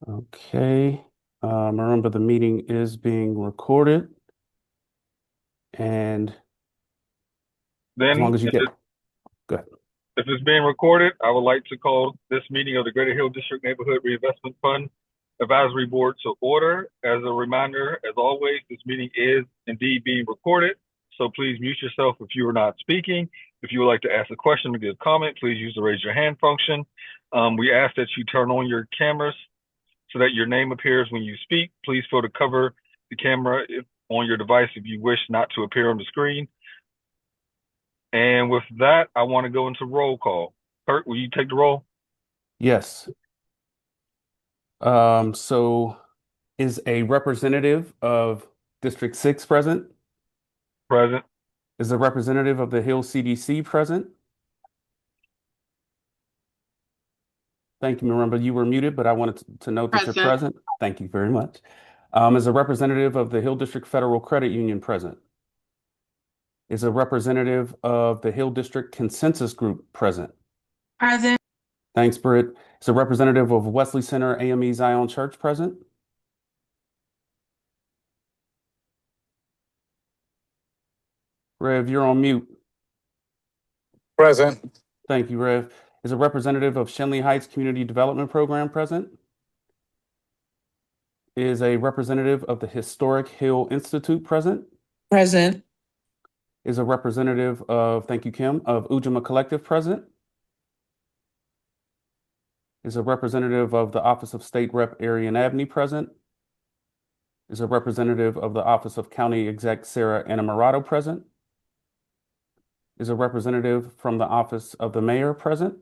Okay. Remember the meeting is being recorded, and as long Then, as you get good. if it's being recorded, I would like to call this meeting of the Greater Hill District Neighborhood Reinvestment Fund Advisory Board to order. As a reminder, as always, this meeting is indeed being recorded. So please mute yourself if you are not speaking. If you would like to ask a question or give a comment, please use the raise your hand function. We ask that you turn on your cameras so that your name appears when you speak. Please feel to cover the camera on your device if you wish not to appear on the screen. And with that, I want to go into roll call. Kurt, will you take the roll? Yes. So is a representative of District 6 present? Present. Is a representative of the Hill CDC present? Thank you. Remember, you were muted, but I wanted to note that you're Present. present. Thank you very much. Is a representative of the Hill District Federal Credit Union present? Is a representative of the Hill District Consensus Group present? Present. Thanks, Britt. Is a representative of Wesley Center AME Zion Church present? Rev, you're on mute. Present. Thank you, Rev. Is a representative of Shenley Heights Community Development Program present? Is a representative of the Historic Hill Institute present? Present. Is a representative of, thank you, Kim, of Ujima Collective present? Is a representative of the Office of State Rep Arian Abney present? Is a representative of the Office of County Exec Sarah Anamarato present? Is a representative from the Office of the Mayor present?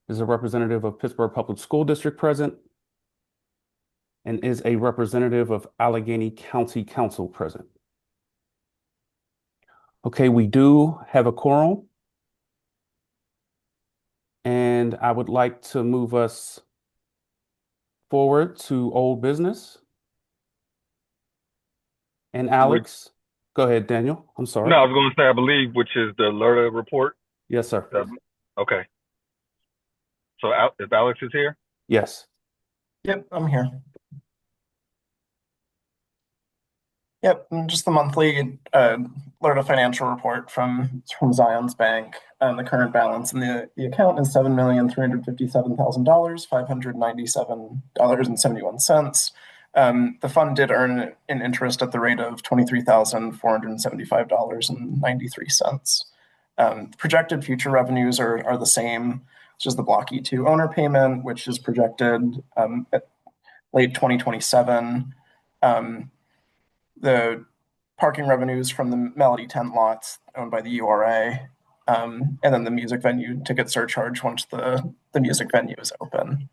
Is a representative of Pittsburgh Public School District present? And is a representative of Allegheny County Council present? Okay, we do have a quorum. And I would like to move us forward to old business. And Alex, go ahead, Daniel. I'm sorry. No, I was going to say, I believe, which is the LERTA report. Yes, sir. Okay. So if Alex is here? Yes. Yep, I'm here. Yep, just the monthly LERTA financial report from Zion's Bank. The current balance in the account is $7,357,000, $597.71. The fund did earn an interest at the rate of $23,475.93. Projected future revenues are the same. It's just the Block E2 owner payment, which is projected at late 2027. The parking revenues from the Melody tent lots owned by the URA, and then the music venue ticket surcharge once the music venue is open.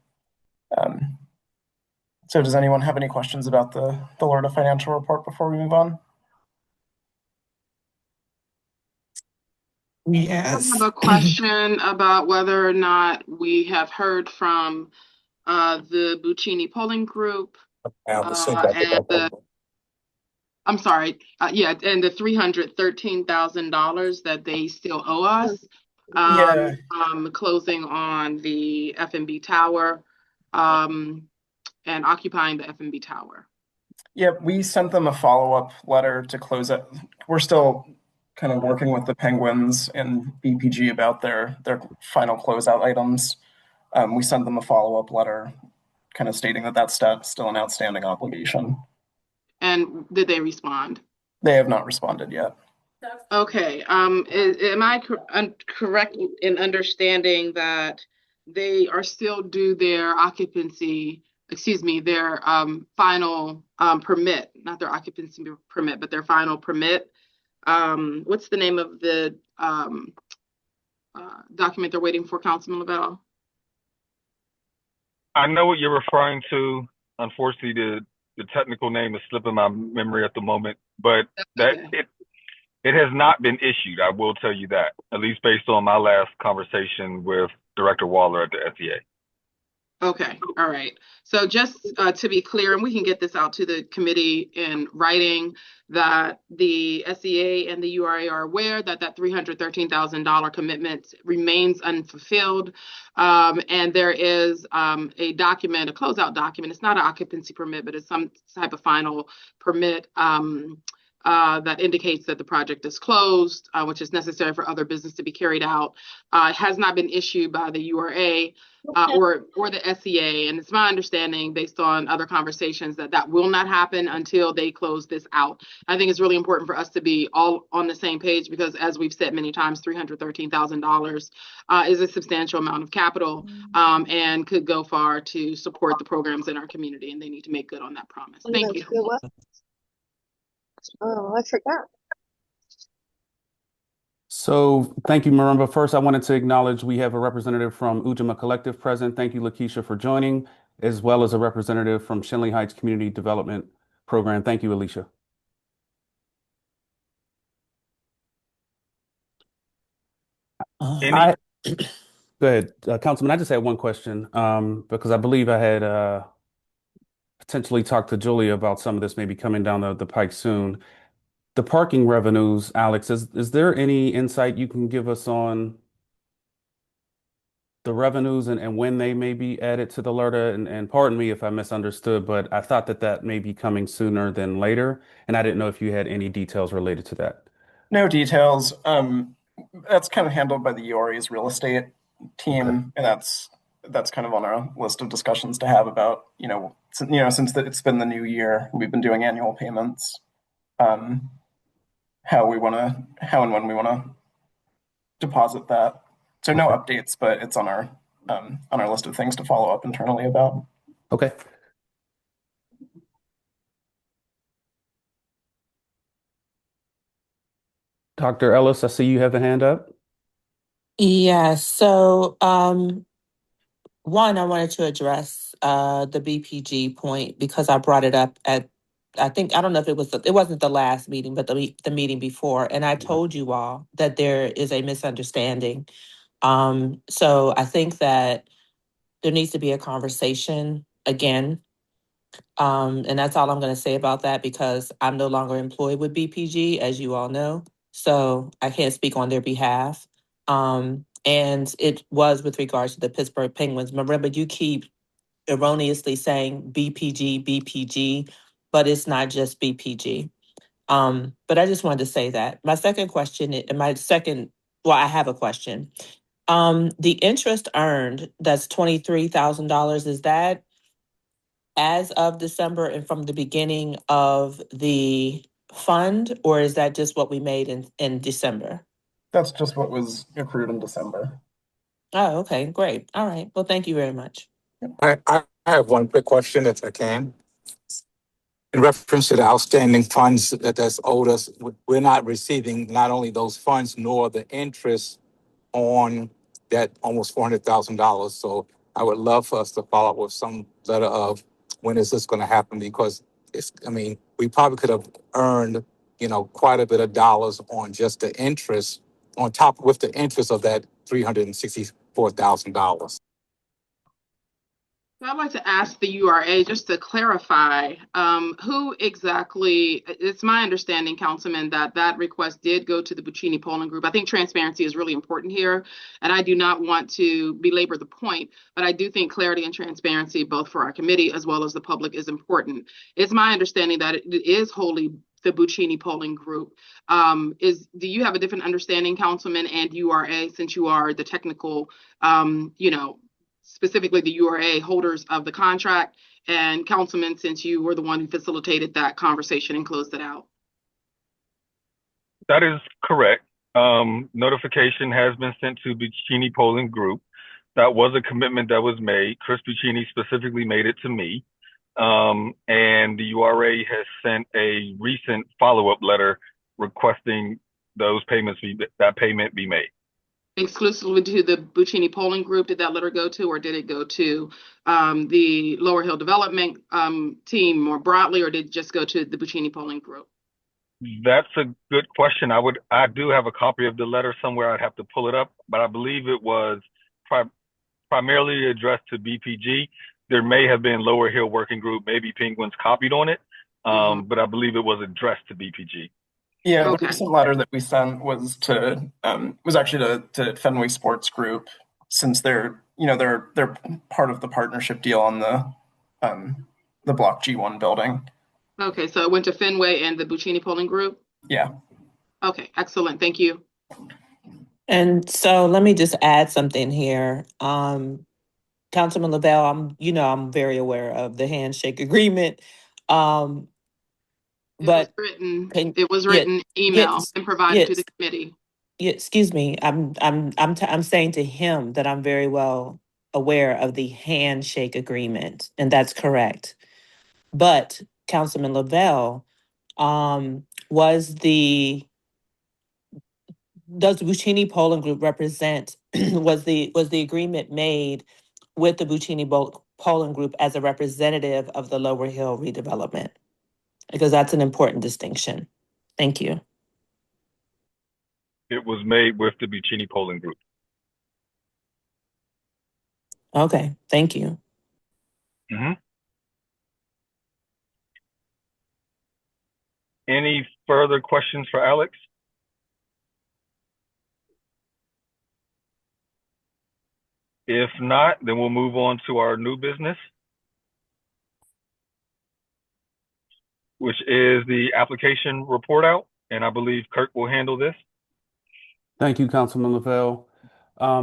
So does anyone have any questions about the LERTA financial report before we move on? Yes. I have a question about whether or not we have heard from the Buccini polling group and I'm sorry, and the $313,000 that they still owe us. Closing on the F&B tower and occupying the F&B tower. Yeah, we sent them a follow-up letter to close it. We're still kind of working with the Penguins and BPG about their final closeout items. We sent them a follow-up letter kind of stating that that's still an outstanding obligation. And did they respond? They have not responded yet. Okay. Am I correct in understanding that they are still due their their final permit, not their occupancy permit, but their final permit? What's the name of the document they're waiting for, Councilman Lavelle? I know what you're referring to. Unfortunately, the technical name is slipping my memory at the moment, but it has not been issued. I will tell you that, at least based on my last conversation with Director Waller at the SEA. Okay, all right. So just to be clear, and we can get this out to the committee in writing, that the SEA and the URA are aware that that $313,000 commitment remains unfulfilled. And there is a document, a closeout document. It's not an occupancy permit, but it's some type of final permit that indicates that the project is closed, which is necessary for other business to be carried out. It has not been issued by the URA or the SEA, and it's my understanding, based on other conversations, that that will not happen until they close this out. I think it's really important for us to be all on the same page because, as we've said many times, $313,000 is a substantial amount of capital and could go far to support the programs in our community, and they need to make good on that promise. Thank you. Oh, I forgot. So thank you, Marimba. First, I wanted to acknowledge we have a representative from Ujamaa Collective present. Thank you, Lakeisha, for joining, as well as a representative from Shenley Heights Community Development Program. Thank you, Alicia. Any, Go ahead, Councilman. I just had one question because I believe I had potentially talked to Julia about some of this maybe coming down the pike soon. The parking revenues, Alex, is there any insight you can give us on the revenues and when they may be added to the LRTA? And pardon me if I misunderstood, but I thought that that may be coming sooner than later, and I didn't know if you had any details related to that. No details. That's kind of handled by the URA's real estate team, Okay. and that's kind of on our list of discussions to have about, since it's been the new year, we've been doing annual payments, how and when we want to deposit that. So no updates, but it's on our list of things to follow up internally about. Okay. Dr. Ellis, I see you have a hand up. Yeah, so one, I wanted to address the BPG point because I brought it up at, I don't know if it wasn't the last meeting, but the meeting before, and I told you all that there is a misunderstanding. So I think that there needs to be a conversation again. And that's all I'm going to say about that because I'm no longer employed with BPG, as you all know. So I can't speak on their behalf. And it was with regards to the Pittsburgh Penguins. Remember, you keep erroneously saying BPG, but it's not just BPG. But I just wanted to say that. My second question, I have a question. The interest earned, that's $23,000, is that as of December and from the beginning of the fund, or is that just what we made in December? That's just what was accrued in December. Oh, okay, great. All right. Well, thank you very much. I have one quick question, if I can. In reference to the outstanding funds that's owed us, we're not receiving not only those funds nor the interest on that almost $400,000. So I would love for us to follow up with some letter of when is this going to happen? Because we probably could have earned, quite a bit of dollars on just the interest on top with the interest of that $364,000. I'd like to ask the URA just to clarify who exactly, it's my understanding, Councilman, that that request did go to the Buccini Polling Group. I think transparency is really important here, and I do not want to belabor the point, but I do think clarity and transparency, both for our committee as well as the public, is important. It's my understanding that it is wholly the Buccini Polling Group. Do you have a different understanding, Councilman and URA, since you are the technical, specifically the URA holders of the contract, and Councilman, since you were the one who facilitated that conversation and closed it out? that is correct. Notification has been sent to Buccini Polling Group. That was a commitment that was made. Chris Buccini specifically made it to me. And the URA has sent a recent follow-up letter requesting that payment be made. Exclusively to the Buccini Polling Group did that letter go to, or did it go to the Lower Hill Development team more broadly, or did it just go to the Buccini Polling Group? That's a good question. I do have a copy of the letter somewhere. I'd have to pull it up, but I believe it was primarily addressed to BPG. There may have been Lower Hill Working Group, maybe Penguins copied on it, but I believe it was addressed to BPG. Yeah, the Okay. recent letter that we sent was actually to Fenway Sports Group, since they're part of the partnership deal on the Block G1 building. Okay, so it went to Fenway and the Buccini Polling Group? Yeah. Okay, excellent. Thank you. And so let me just add something here. Councilman Lavelle, I'm very aware of the handshake agreement. It was But written, can, it was yeah, written email and provided to yes, the committee. yeah, excuse me. I'm saying to him that I'm very well aware of the handshake agreement, and that's correct. But Councilman Lavelle, was the does the Buccini Polling Group represent was the agreement made with the Polling Group as a representative of the Lower Hill redevelopment? Because that's an important distinction. Thank you. It was made with the Buccini Polling Group. Okay, thank you. Any further questions for Alex? If not, then we'll move on to our new business, which is the application report out, and I believe Kirk will handle this. Thank you, Councilman Lavelle.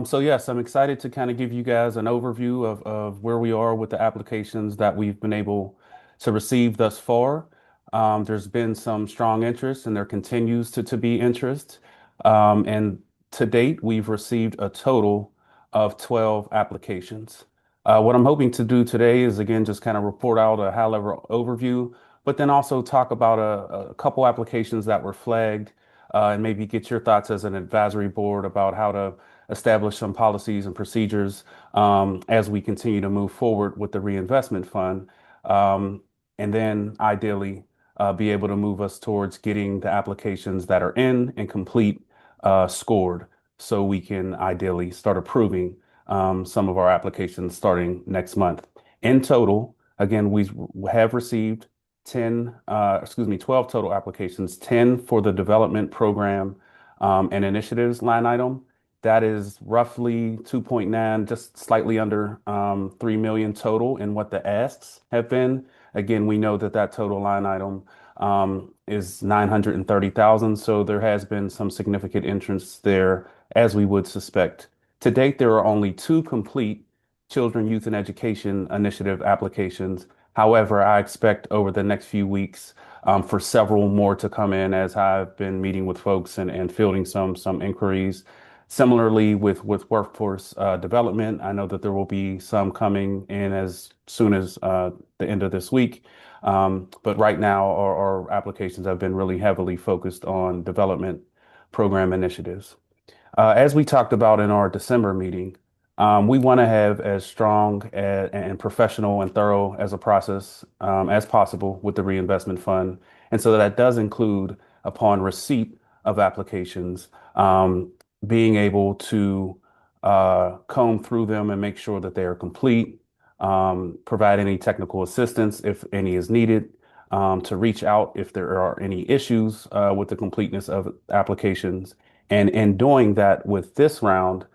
So yes, I'm excited to kind of give you guys an overview of where we are with the applications that we've been able to receive thus far. There's been some strong interest and there continues to be interest. And to date, we've received a total of 12 applications. What I'm hoping to do today is again, just kind of report out a high-level overview, but then also talk about a couple applications that were flagged and maybe get your thoughts as an advisory board about how to establish some policies and procedures as we continue to move forward with the reinvestment fund. And then ideally be able to move us towards getting the applications that are in and complete scored so we can ideally start approving some of our applications starting next month. In total, again, we have received 12 total applications, 10 for the development program and initiatives line item. That is roughly 2.9, just slightly under 3 million total in what the asks have been. Again, we know that that total line item is 930,000. So there has been some significant interest there, as we would suspect. To date, there are only 2 complete Children, Youth, and Education Initiative applications. However, I expect over the next few weeks for several more to come in as I've been meeting with folks and fielding some inquiries. Similarly, with workforce development, I know that there will be some coming in as soon as the end of this week. But right now, our applications have been really heavily focused on development program initiatives. As we talked about in our December meeting, we want to have as strong and professional and thorough as a process as possible with the reinvestment fund. And so that does include, upon receipt of applications, being able to comb through them and make sure that they are complete, provide any technical assistance if any is needed, to reach out if there are any issues with the completeness of applications. And in doing that with this round,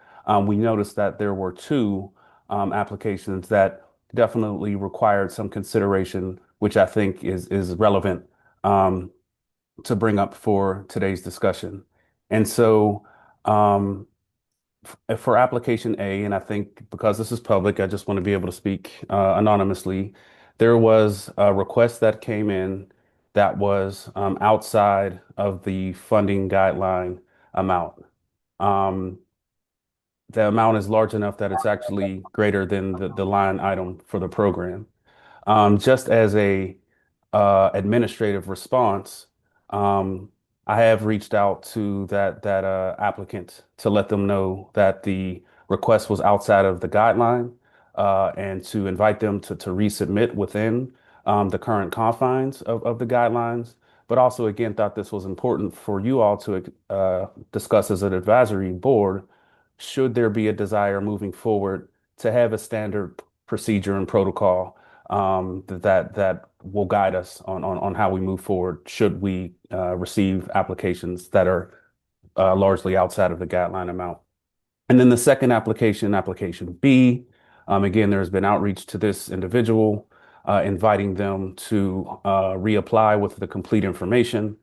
we noticed that there were 2 applications that definitely required some consideration, which I think is relevant to bring up for today's discussion. And so for application A, and I think because this is public, I just want to be able to speak anonymously. There was a request that came in that was outside of the funding guideline amount. Um, the amount is large enough that it's actually greater than the line item for the program. Just as a administrative response, I have reached out to that applicant to let them know that the request was outside of the guideline and to invite them to resubmit within the current confines of the guidelines. But also, again, thought this was important for you all to discuss as an advisory board should there be a desire moving forward to have a standard procedure and protocol that will guide us on how we move forward should we receive applications that are largely outside of the guideline amount. And then the second application, application B, again, there has been outreach to this individual, inviting them to reapply with the complete information.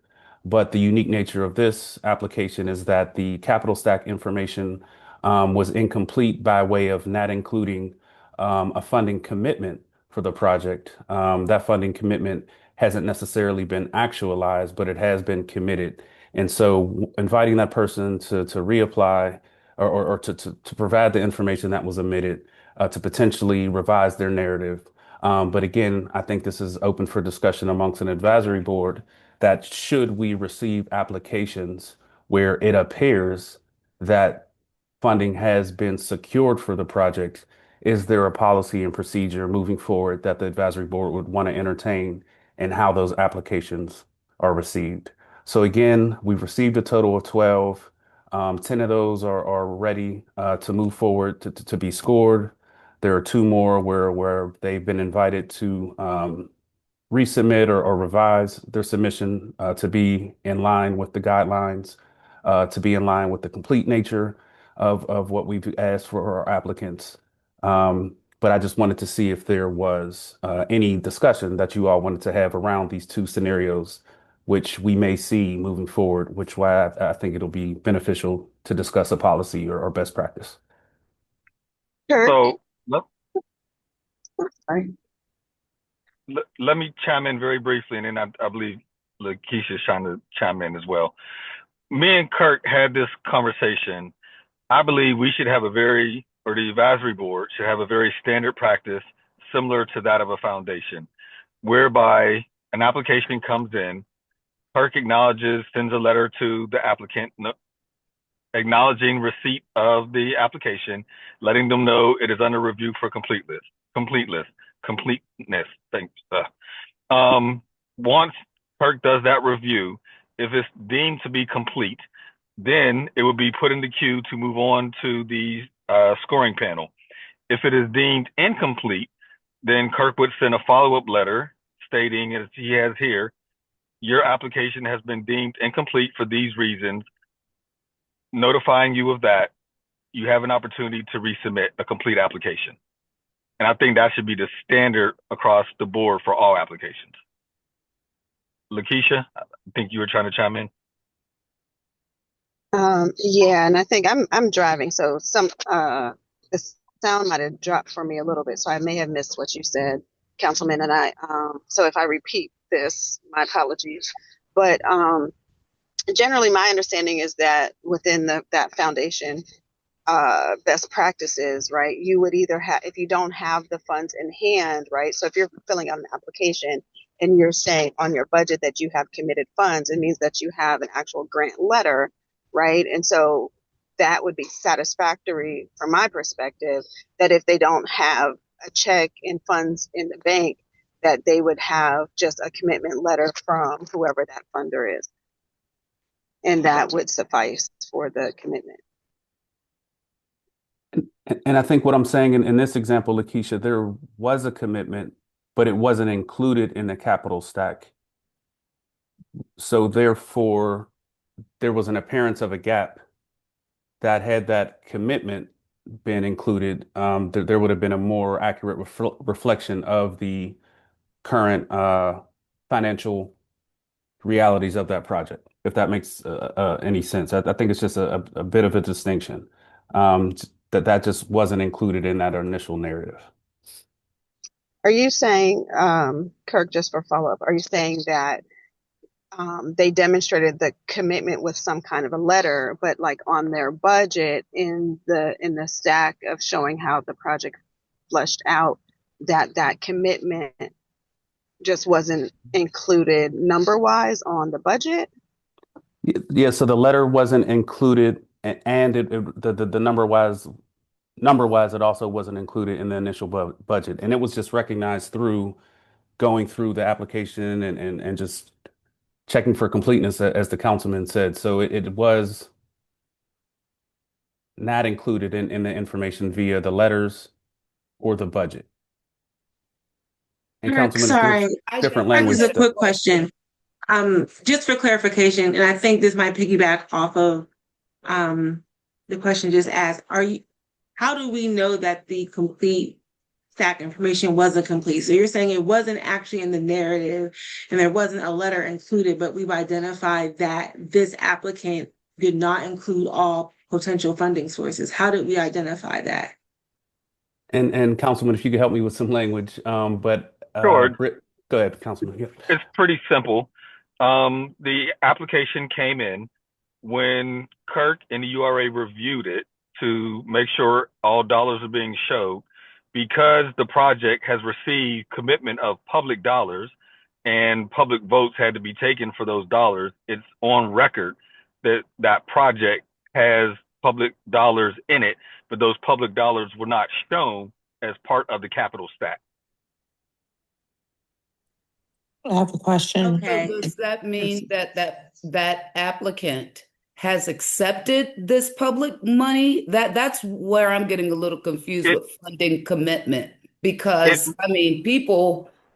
But the unique nature of this application is that the capital stack information was incomplete by way of not including a funding commitment for the project. That funding commitment hasn't necessarily been actualized, but it has been committed. And so inviting that person to reapply or to provide the information that was omitted to potentially revise their narrative. But again, I think this is open for discussion amongst an advisory board that should we receive applications where it appears that funding has been secured for the project, is there a policy and procedure moving forward that the advisory board would want to entertain and how those applications are received? So again, we've received a total of 12. 10 of those are ready to move forward to be scored. There are two more where they've been invited to resubmit or revise their submission to be in line with the guidelines, to be in line with the complete nature of what we've asked for our applicants. But I just wanted to see if there was any discussion that you all wanted to have around these two scenarios, which we may see moving forward, which why I think it'll be beneficial to discuss a policy or best practice. Kirk, So let, sorry. let me chime in very briefly, and then I believe Lakeisha is trying to chime in as well. Me and Kirk had this conversation. I believe we should have or the advisory board should have a very standard practice similar to that of a foundation, whereby an application comes in, Kirk sends a letter to the applicant acknowledging receipt of the application, letting them know it is under review for completeness. Thanks. Once Kirk does that review, if it's deemed to be complete, then it will be put in the queue to move on to the scoring panel. If it is deemed incomplete, then Kirk would send a follow-up letter stating, as he has here, your application has been deemed incomplete for these reasons, notifying you of that. You have an opportunity to resubmit a complete application. And I think that should be the standard across the board for all applications. Lakeisha, I think you were trying to chime in. Yeah, and I think I'm driving, so the sound might have dropped for me a little bit, so I may have missed what you said, Councilman. And so if I repeat this, my apologies. But generally, my understanding is that within that foundation, best practices, right? You would either have, if you don't have the funds in hand, right? So if you're filling out an application and you're saying on your budget that you have committed funds, it means that you have an actual grant letter, right? And so that would be satisfactory from my perspective, that if they don't have a check and funds in the bank, that they would have just a commitment letter from whoever that funder is. And that would suffice for the commitment. And I think what I'm saying in this example, Lakeisha, there was a commitment, but it wasn't included in the capital stack. So therefore, there was an appearance of a gap that had that commitment been included, there would have been a more accurate reflection of the current financial realities of that project, if that makes any sense. I think it's just a bit of a distinction that just wasn't included in that initial narrative. Are you saying, Kirk, just for follow-up, are you saying that they demonstrated the commitment with some kind of a letter, but like on their budget in the stack of showing how the project flushed out, that commitment just wasn't included number-wise on the budget? Yeah, so the letter wasn't included, and the number-wise, it also wasn't included in the initial budget, and it was just recognized through going through the application and just checking for completeness, as the councilman said. So it was not included in the information via the letters or the budget. And Eric, Councilman, if sorry, there's different I language. just a quick question. Just for clarification, and I think this might piggyback off of the question just asked. How do we know that the complete stack information wasn't complete? So you're saying it wasn't actually in the narrative and there wasn't a letter included, but we've identified that this applicant did not include all potential funding sources. How did we identify that? And Councilman, if you could help me with some language, Sure. Go ahead, Councilman. Yeah. It's pretty simple. The application came in when Kirk and the URA reviewed it to make sure all dollars are being showed. Because the project has received commitment of public dollars and public votes had to be taken for those dollars, it's on record that that project has public dollars in it, but those public dollars were not shown as part of the capital stack. I have a question. Okay. So does that mean that applicant has accepted this public money? That's where I'm getting a little confused with funding commitment, because I mean,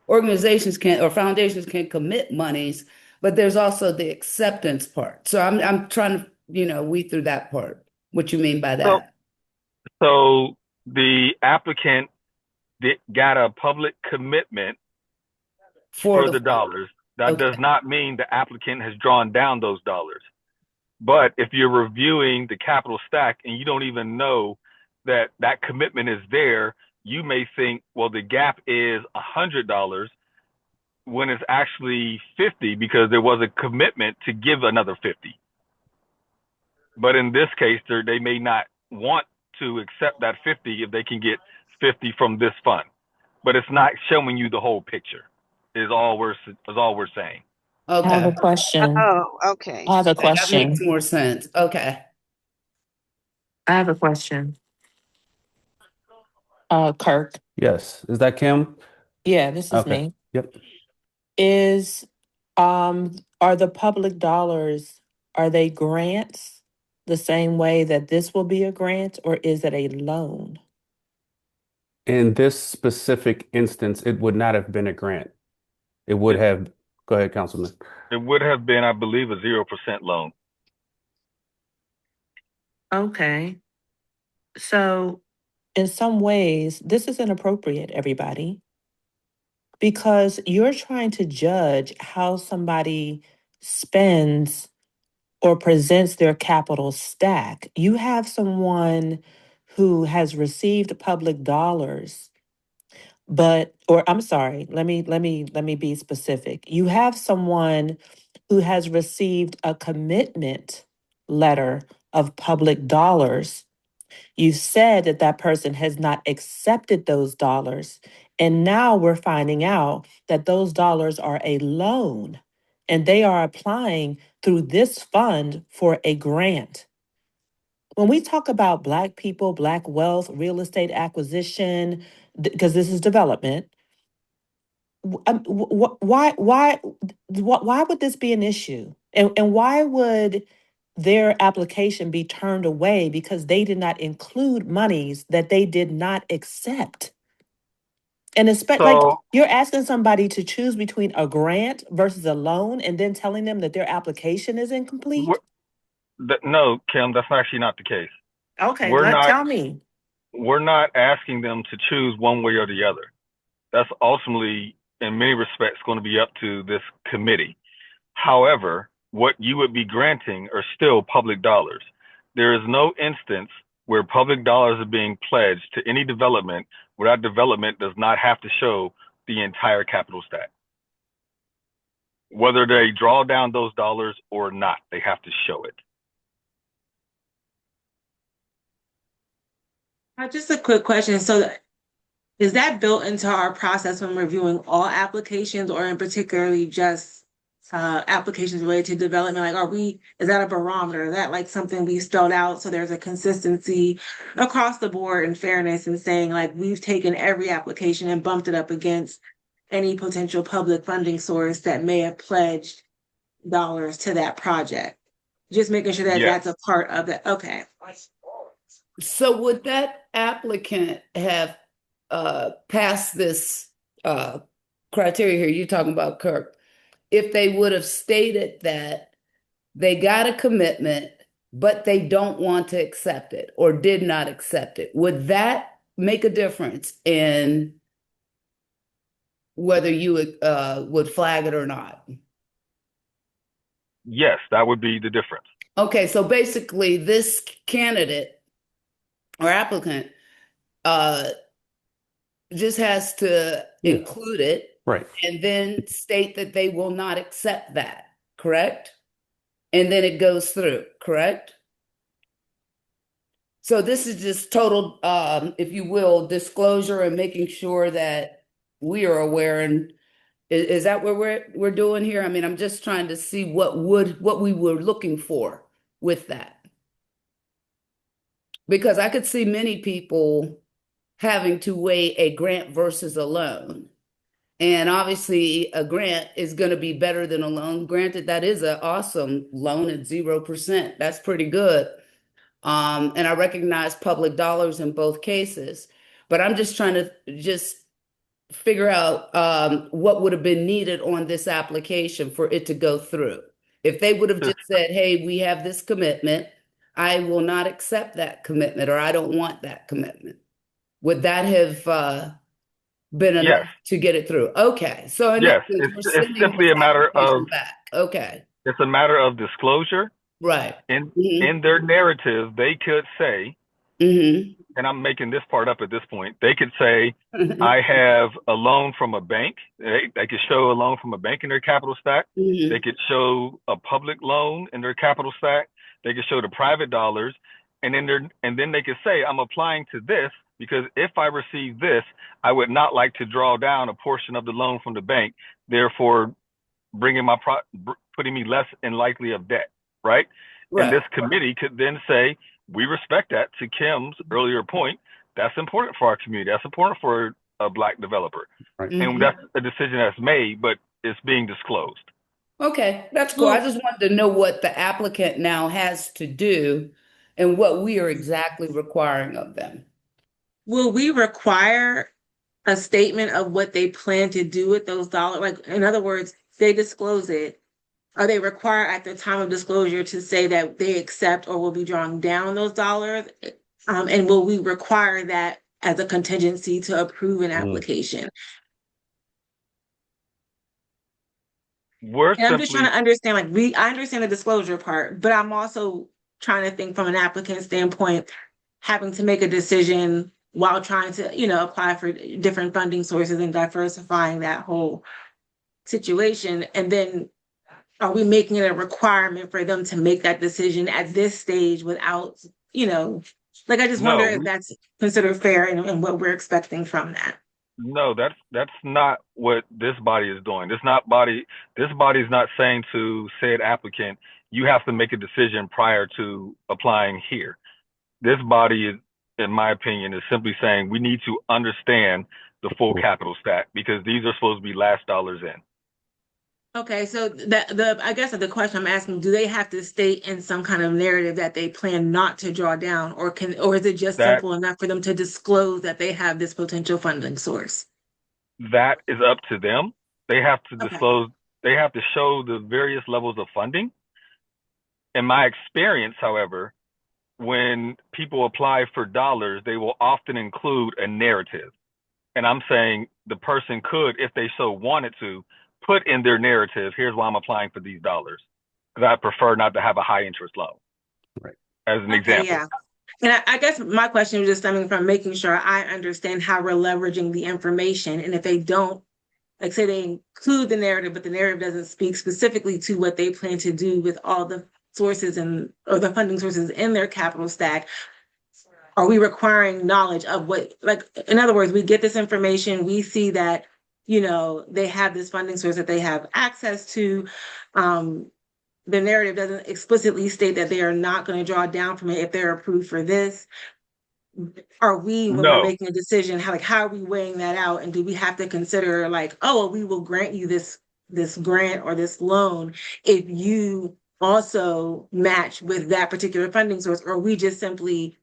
organizations or foundations can commit monies, but there's also the acceptance part. So I'm trying to, weed through that part. What you mean by that? So the applicant got a public commitment for the dollars. That does not mean the applicant has drawn down those dollars. But if you're reviewing the capital stack and you don't even know that that commitment is there, you may think, well, the gap is $100 when it's actually 50 because there was a commitment to give another 50. But in this case, they may not want to accept that 50 if they can get 50 from this fund. But it's not showing you the whole picture, is all we're saying. I have a Okay. question. Oh, okay. I have a That question. makes more sense. Okay. I have a question. Kirk. Yes. Is that Kim? Yeah, this is Okay. me. Yep. Are the public dollars, are they grants the same way that this will be a grant, or is it a loan? In this specific instance, it would not have been a grant. It would have, go ahead, Councilman. It would have been, I believe, a 0% loan. Okay. So in some ways, this is inappropriate, everybody, because you're trying to judge how somebody spends or presents their capital stack. You have someone who has received public dollars, I'm sorry, let me be specific. You have someone who has received a commitment letter of public dollars. You said that that person has not accepted those dollars. And now we're finding out that those dollars are a loan and they are applying through this fund for a grant. When we talk about Black people, Black wealth, real estate acquisition, because this is development, why would this be an issue? And why would their application be turned away because they did not include monies that they did not accept? And like you're asking somebody to choose between a grant versus a loan and then telling them that their application is incomplete? No, Kim, that's actually not the case. Okay, tell me. We're not asking them to choose one way or the other. That's ultimately, in many respects, going to be up to this committee. However, what you would be granting are still public dollars. There is no instance where public dollars are being pledged to any development where that development does not have to show the entire capital stack. Whether they draw down those dollars or not, they have to show it. Just a quick question. So is that built into our process when reviewing all applications, or in particularly just applications related to development? Like, is that a barometer? Is that like something we spelled out so there's a consistency across the board and fairness in saying, like, we've taken every application and bumped it up against any potential public funding source that may have pledged dollars to that project? Just making sure that that's a part of it. Okay. So would that applicant have passed this criteria here, you're talking about Kirk, if they would have stated that they got a commitment, but they don't want to accept it or did not accept it, would that make a difference in whether you would flag it or not? Yes, that would be the difference. Okay, so basically this candidate or applicant just has to Yeah. include it Right. and then state that they will not accept that, correct? And then it goes through, correct? So this is just total, if you will, disclosure and making sure that we are aware. And is that what we're doing here? I mean, I'm just trying to see what we were looking for with that. Because I could see many people having to weigh a grant versus a loan. And obviously a grant is going to be better than a loan. Granted, that is an awesome loan at 0%. That's pretty good. And I recognize public dollars in both cases, but I'm just trying to just figure out what would have been needed on this application for it to go through. If they would have just said, hey, we have this commitment, I will not accept that commitment, or I don't want that commitment. Would that have been enough to get it through? Okay. So in Yes, essence, we're it's sending simply this a matter application of back. Okay. it's a matter of disclosure. Right. In their narrative, they could say, and I'm making this part up at this point, they could say, I have a loan from a bank. They could show a loan from a bank in their capital stack. They could show a public loan in their capital stack. They could show the private dollars. And then they could say, I'm applying to this because if I receive this, I would not like to draw down a portion of the loan from the bank, therefore putting me less in likely of debt, right? And this committee could then say, we respect that. To Kim's earlier point, that's important for our community. That's important for a Black developer. Right. And that's a decision that's made, but it's being disclosed. Okay, that's cool. I just wanted to know what the applicant now has to do and what we are exactly requiring of them. Will we require a statement of what they plan to do with those dollars? Like, in other words, they disclose it. Are they required at the time of disclosure to say that they accept or will be drawing down those dollars? And will we require that as a contingency to approve an application? I'm just trying to understand, I understand the disclosure part, but I'm also trying to think from an applicant standpoint, having to make a decision while trying to, apply for different funding sources and diversifying that whole situation. And then are we making it a requirement for them to make that decision at this stage without, I just wonder if that's considered fair and what we're expecting from that. No, that's not what this body is doing. This body is not saying to said applicant, you have to make a decision prior to applying here. This body is, in my opinion, is simply saying we need to understand the full capital stack because these are supposed to be last dollars in. Okay, so I guess the question I'm asking, do they have to state in some kind of narrative that they plan not to draw down, or is it just simple enough for them to disclose that they have this potential funding source? That is up to them. They have to disclose, they have to show the various levels of funding. In my experience, however, when people apply for dollars, they will often include a narrative. And I'm saying the person could, if they so wanted to, put in their narrative, here's why I'm applying for these dollars. Because I prefer not to have a high interest loan. Right. As an example. Yeah. And I guess my question was just stemming from making sure I understand how we're leveraging the information. And if they don't, like say they include the narrative, but the narrative doesn't speak specifically to what they plan to do with all the sources or the funding sources in their capital stack, are we requiring knowledge of what, in other words, we get this information, we see that they have this funding source that they have access to. The narrative doesn't explicitly state that they are not going to draw down from it if they're approved for this. Are we, when we're making a decision, how are we weighing that out? And do we have to consider we will grant you this grant or this loan if you also match with that particular funding source? Or are we just simply,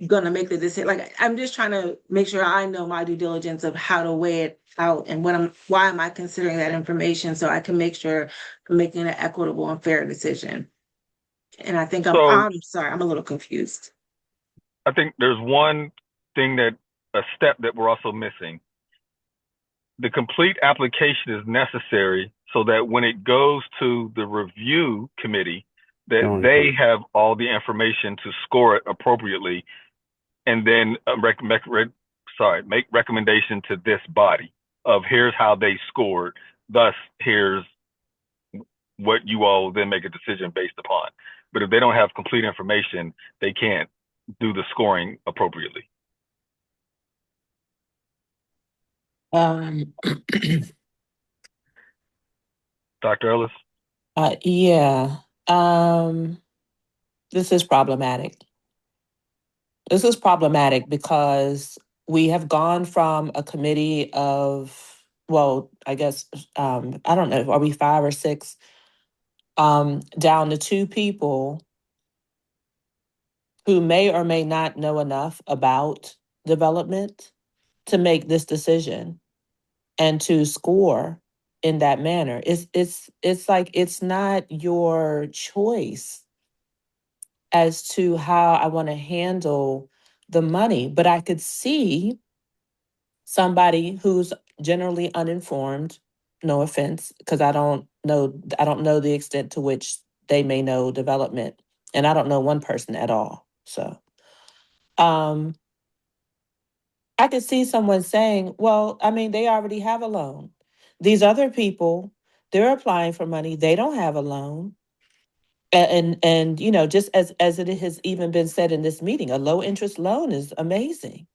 gonna make the decision. Like, I'm just trying to make sure I know my due diligence of how to weigh it out and why am I considering that information so I can make sure I'm making an equitable and fair decision. And I think So I'm sorry, I'm a little confused. I think there's one thing a step that we're also missing. The complete application is necessary so that when it goes to the review committee, that they have all the information to score it appropriately, and then make recommendation to this body of here's how they scored. Thus, here's what you all then make a decision based upon. But if they don't have complete information, they can't do the scoring appropriately. Um, Dr. Ellis? yeah. This is problematic. This is problematic because we have gone from a committee of, well, I guess, I don't know, are we 5 or 6? Down to 2 people who may or may not know enough about development to make this decision and to score in that manner. It's like it's not your choice as to how I want to handle the money, but I could see somebody who's generally uninformed, no offense, because I don't know the extent to which they may know development, and I don't know one person at all. So um I could see someone saying, well, I mean, they already have a loan. These other people, they're applying for money, they don't have a loan. And you know, just as it has even been said in this meeting, a low interest loan is amazing.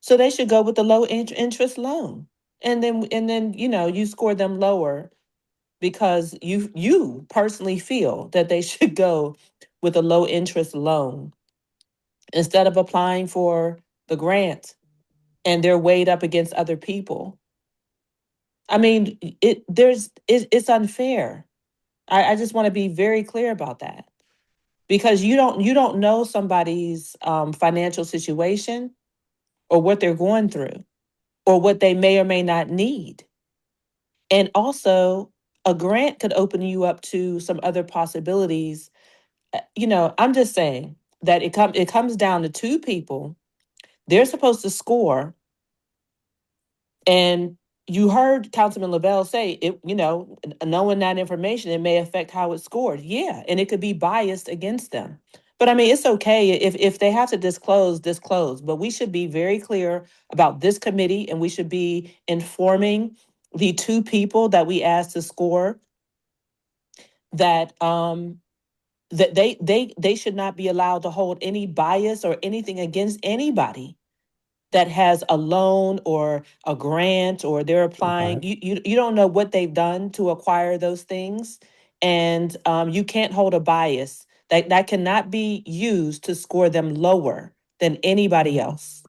So they should go with the low interest loan. And then you know, you score them lower because you personally feel that they should go with a low interest loan instead of applying for the grant and they're weighed up against other people. I mean, it's unfair. I just want to be very clear about that because you don't know somebody's financial situation or what they're going through or what they may or may not need. And also, a grant could open you up to some other possibilities. You know, I'm just saying that it comes down to 2 people. They're supposed to score. And you heard Councilman Lavelle say it, you know, knowing that information, it may affect how it's scored. Yeah, and it could be biased against them. But I mean, it's okay if they have to disclose. But we should be very clear about this committee, and we should be informing the 2 people that we asked to score that that they should not be allowed to hold any bias or anything against anybody that has a loan or a grant or they're applying. Okay. You don't know what they've done to acquire those things, and you can't hold a bias that cannot be used to score them lower than anybody else.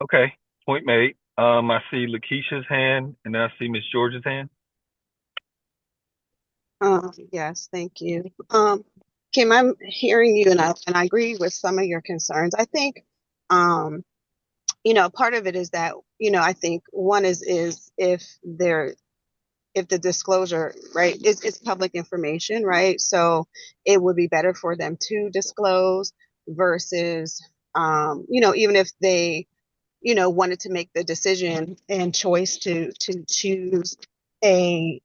Okay, point made. I see Lakeisha's hand, and then I see Miss George's hand. Yes, thank you. Kim, I'm hearing you, and I agree with some of your concerns. I think, you know, part of it is that, you know, I think one is if the disclosure, right, is public information, right? So it would be better for them to disclose versus, you know, even if they, you know, wanted to make the decision and choice to choose a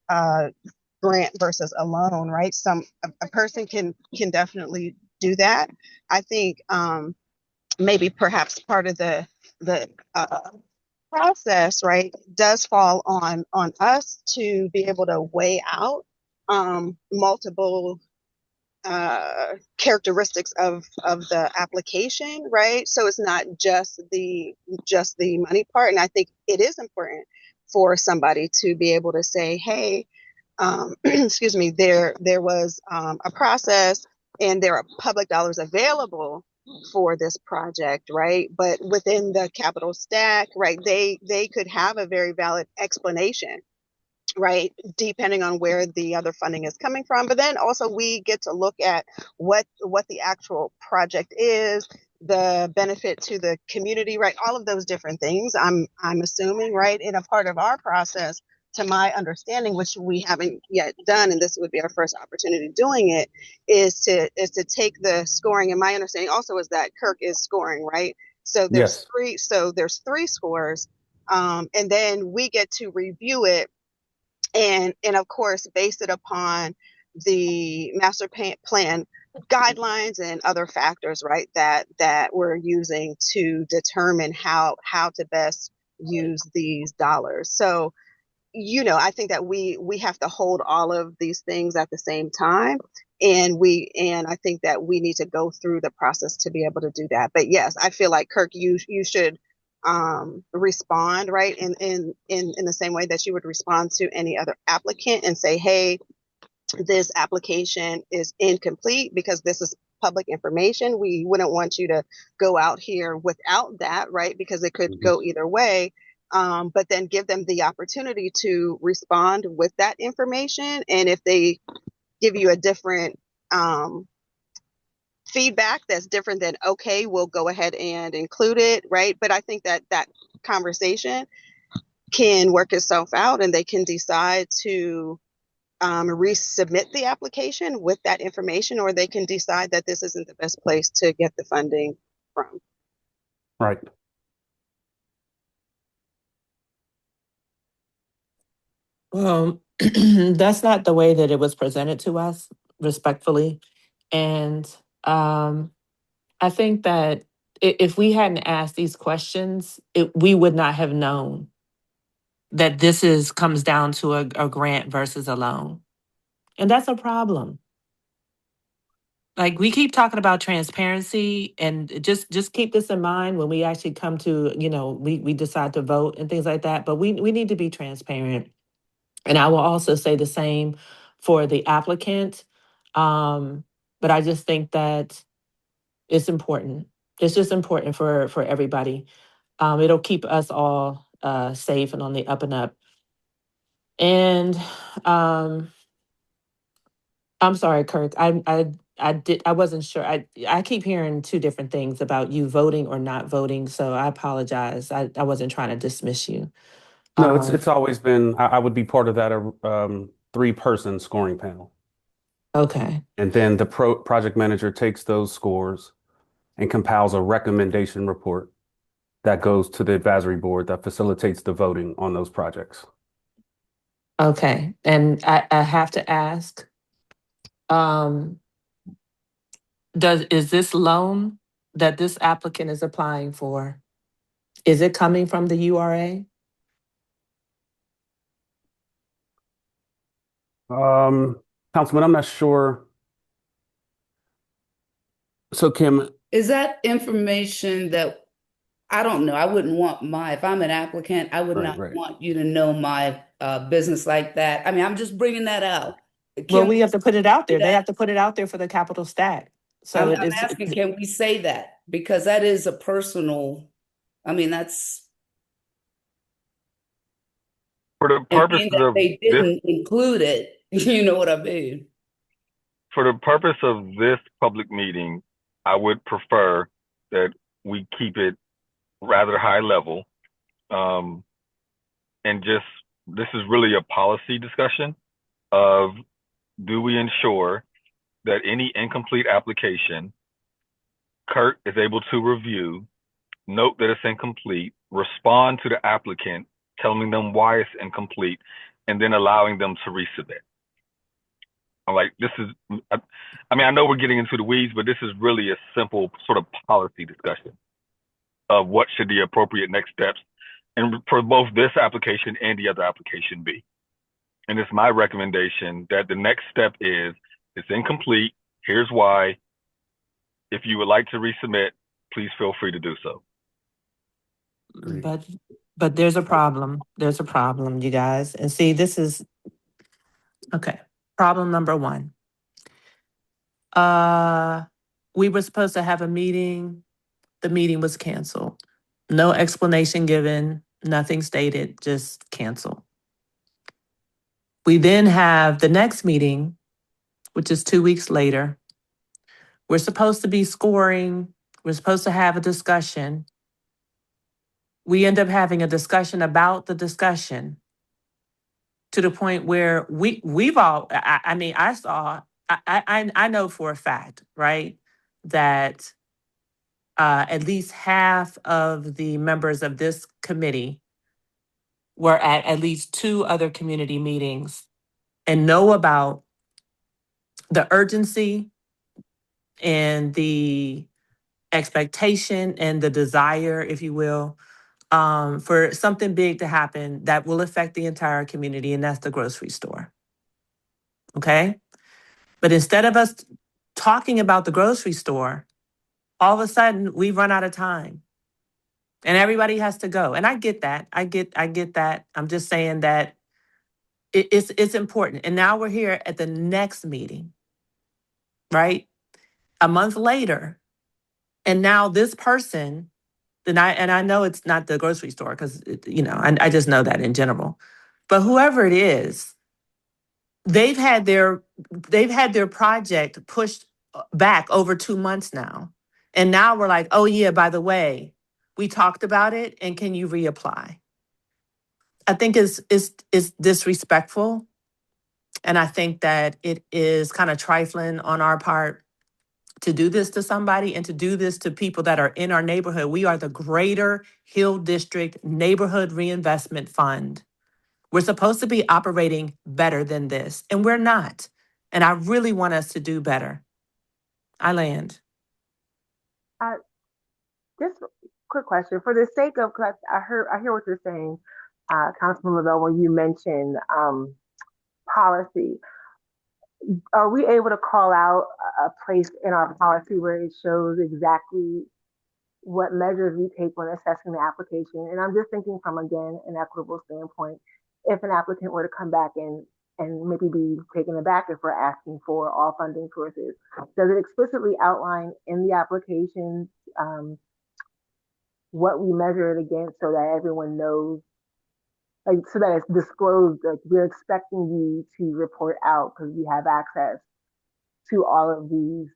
grant versus a loan, right? A person can definitely do that. I think maybe perhaps part of the process, right, does fall on us to be able to weigh out multiple characteristics of the application, right? So it's not just the money part. And I think it is important for somebody to be able to say, hey, excuse me, there was a process and there are public dollars available for this project, right? But within the capital stack, right, they could have a very valid explanation right? Depending on where the other funding is coming from. But then also we get to look at what the actual project is, the benefit to the community, right? All of those different things. I'm assuming, right? In a part of our process, to my understanding, which we haven't yet done, and this would be our first opportunity doing it, is to take the scoring. And my understanding also is that Kirk is scoring, right? So Yes. there's three scores. And then we get to review it and of course base it upon the plan guidelines and other factors, right, that we're using to determine how to best use these dollars. So I think that we have to hold all of these things at the same time, and I think that we need to go through the process to be able to do that. But yes, I feel like, Kirk, you should respond, right, in the same way that you would respond to any other applicant and say, hey, this application is incomplete because this is public information. We wouldn't want you to go out here without that, right? Because it could go either way. But then give them the opportunity to respond with that information. And if they give you a different feedback that's different than, okay, we'll go ahead and include it, right? But I think that conversation can work itself out and they can decide to resubmit the application with that information, or they can decide that this isn't the best place to get the funding from. Right. That's not the way that it was presented to us, respectfully. And I think that if we hadn't asked these questions, we would not have known that this comes down to a grant versus a loan. And that's a problem. Like, we keep talking about transparency, and just keep this in mind when we actually come to, we decide to vote and things like that. But we need to be transparent. And I will also say the same for the applicant. But I just think that it's important. It's just important for everybody. It'll keep us all safe and on the up and up. And I'm sorry, Kirk. I wasn't sure. I keep hearing two different things about you voting or not voting, so I apologize. I wasn't trying to dismiss you. No, it's always been, I would be part of that 3-person scoring panel. Okay. And then the project manager takes those scores and compiles a recommendation report that goes to the advisory board that facilitates the voting on those projects. Okay. And I have to ask, is this loan that this applicant is applying for, is it coming from the URA? Councilman, I'm not sure. So Kim, Is that information that, I don't know, I wouldn't want if I'm an applicant, I would not want you to know my business like that. I mean, I'm just bringing that out. Well, we have to put it out there. They have to put it out there for the capital stack. So I'm asking, can we say that? Because that is a personal, I mean, that's. For the purposes of they didn't include it, you know what I mean? For the purpose of this public meeting, I would prefer that we keep it rather high level. And just, this is really a policy discussion of, do we ensure that any incomplete application, Kurt is able to review, note that it's incomplete, respond to the applicant, telling them why it's incomplete, and then allowing them to resubmit. I'm like, this is, I mean, I know we're getting into the weeds, but this is really a simple sort of policy discussion of what should the appropriate next steps, and for both this application and the other application be. And it's my recommendation that the next step is, it's incomplete, here's why. If you would like to resubmit, please feel free to do so. But there's a problem. There's a problem, you guys. And see, this is, okay. Problem number one. We were supposed to have a meeting. The meeting was canceled. No explanation given, nothing stated, just cancel. We then have the next meeting, which is 2 weeks later. We're supposed to be scoring. We're supposed to have a discussion. We end up having a discussion about the discussion to the point where we've all, I mean, I know for a fact, right, that at least half of the members of this committee were at least 2 other community meetings and know about the urgency and the expectation and the desire, if you will, for something big to happen that will affect the entire community, and that's the grocery store. Okay? But instead of us talking about the grocery store, all of a sudden we run out of time. And everybody has to go. And I get that. I get that. I'm just saying that it's important. And now we're here at the next meeting, right? A month later. And now this person, and I know it's not the grocery store because I just know that in general. But whoever it is, they've had their project pushed back over 2 months now. And now we're like, oh yeah, by the way, we talked about it and can you reapply? I think is disrespectful. And I think that it is kind of trifling on our part to do this to somebody and to do this to people that are in our neighborhood. We are the Greater Hill District Neighborhood Reinvestment Fund. We're supposed to be operating better than this, and we're not. And I really want us to do better. I land. Just quick question for the sake of, because I hear what you're saying, Councilman Lavelle, when you mentioned policy. Are we able to call out a place in our policy where it shows exactly what measures we take when assessing the application? And I'm just thinking from, again, an equitable standpoint. If an applicant were to come back and maybe be taken aback if we're asking for all funding sources, does it explicitly outline in the application what we measure it against so that everyone knows, like, so that it's disclosed, like we're expecting you to report out because we have access to all of these,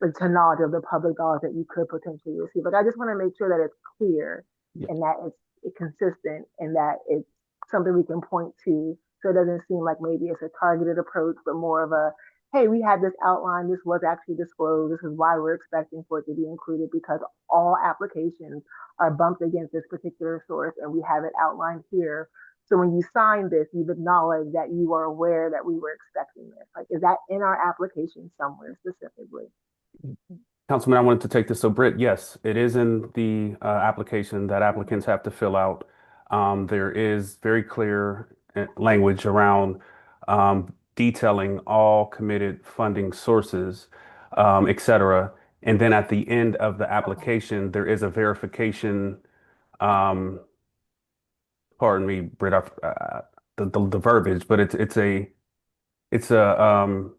like, to knowledge of the public dollars that you could potentially receive. Like, I just want to make sure that it's clear and that it's consistent and that it's something we can point to, so it doesn't seem like maybe it's a targeted approach, but more of a, hey, we had this outline, this was actually disclosed, this is why we're expecting for it to be included, because all applications are bumped against this particular source and we have it outlined here. So when you sign this, you've acknowledged that you are aware that we were expecting this. Like, is that in our application somewhere specifically? Councilman, I wanted to take this. So, Britt, yes, it is in the application that applicants have to fill out. There is very clear language around detailing all committed funding sources, et cetera. And then at the end of the application, there is a verification. Pardon me, Britt, the verbiage, but it's a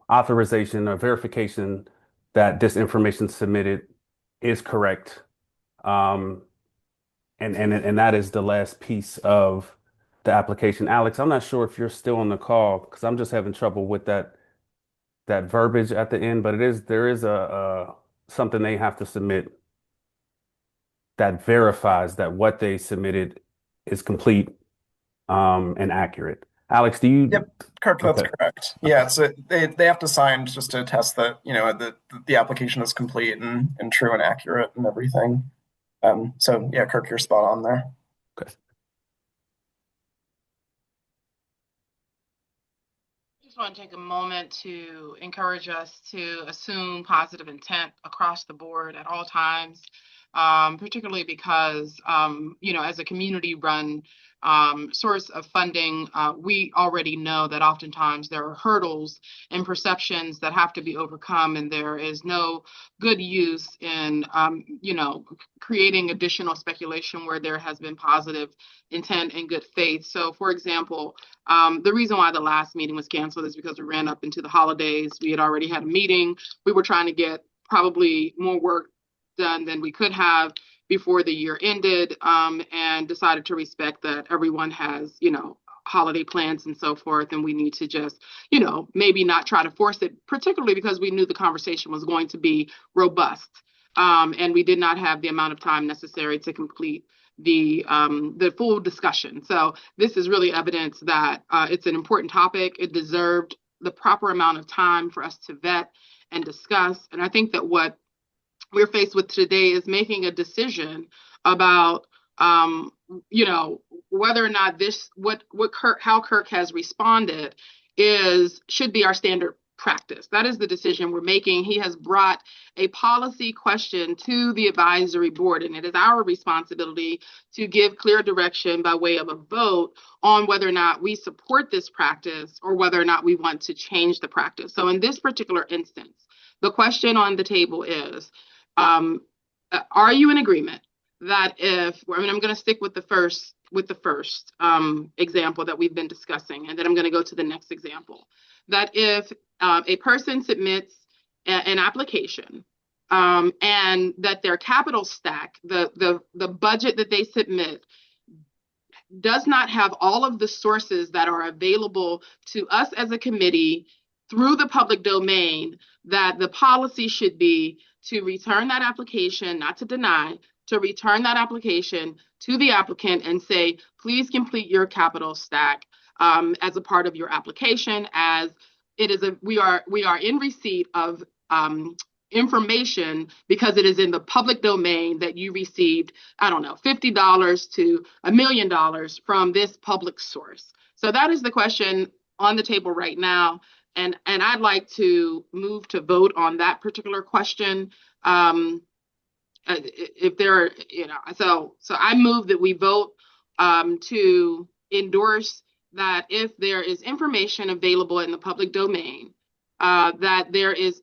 authorization, a verification that this information submitted is correct. And that is the last piece of the application. Alex, I'm not sure if you're still on the call because I'm just having trouble with that verbiage at the end, but there is a something they have to submit that verifies that what they submitted is complete and accurate. Alex, do you? Yep, Kirk, that's Okay. correct. Yeah, so they have to sign just to attest that the application is complete and true and accurate and everything. So yeah, Kirk, you're spot on there. Okay. I want to take a moment to encourage us to assume positive intent across the board at all times, particularly because, as a community-run source of funding, we already know that oftentimes there are hurdles and perceptions that have to be overcome, and there is no good use in, creating additional speculation where there has been positive intent and good faith. So, for example, the reason why the last meeting was canceled is because we ran up into the holidays. We had already had a meeting. We were trying to get probably more work done than we could have before the year ended, and decided to respect that everyone has, holiday plans and so forth, and we need to just, maybe not try to force it, particularly because we knew the conversation was going to be robust. And we did not have the amount of time necessary to complete the full discussion. So this is really evidence that it's an important topic. It deserved the proper amount of time for us to vet and discuss. And I think that what we're faced with today is making a decision about, whether or not how Kirk has responded should be our standard practice. That is the decision we're making. He has brought a policy question to the advisory board, and it is our responsibility to give clear direction by way of a vote on whether or not we support this practice or whether or not we want to change the practice. So in this particular instance, the question on the table is, are you in agreement that I'm going to stick with the first example that we've been discussing, and then I'm going to go to the next example, that if a person submits an application and that their capital stack, the budget that they submit, does not have all of the sources that are available to us as a committee through the public domain, that the policy should be to return that application, not to deny, to return that application to the applicant and say, please complete your capital stack as a part of your application, as it is we are in receipt of information because it is in the public domain that you received, I don't know, $50 to $1 million from this public source. So that is the question on the table right now. And I'd like to move to vote on that particular question. If there are, so I move that we vote to endorse that if there is information available in the public domain, that there is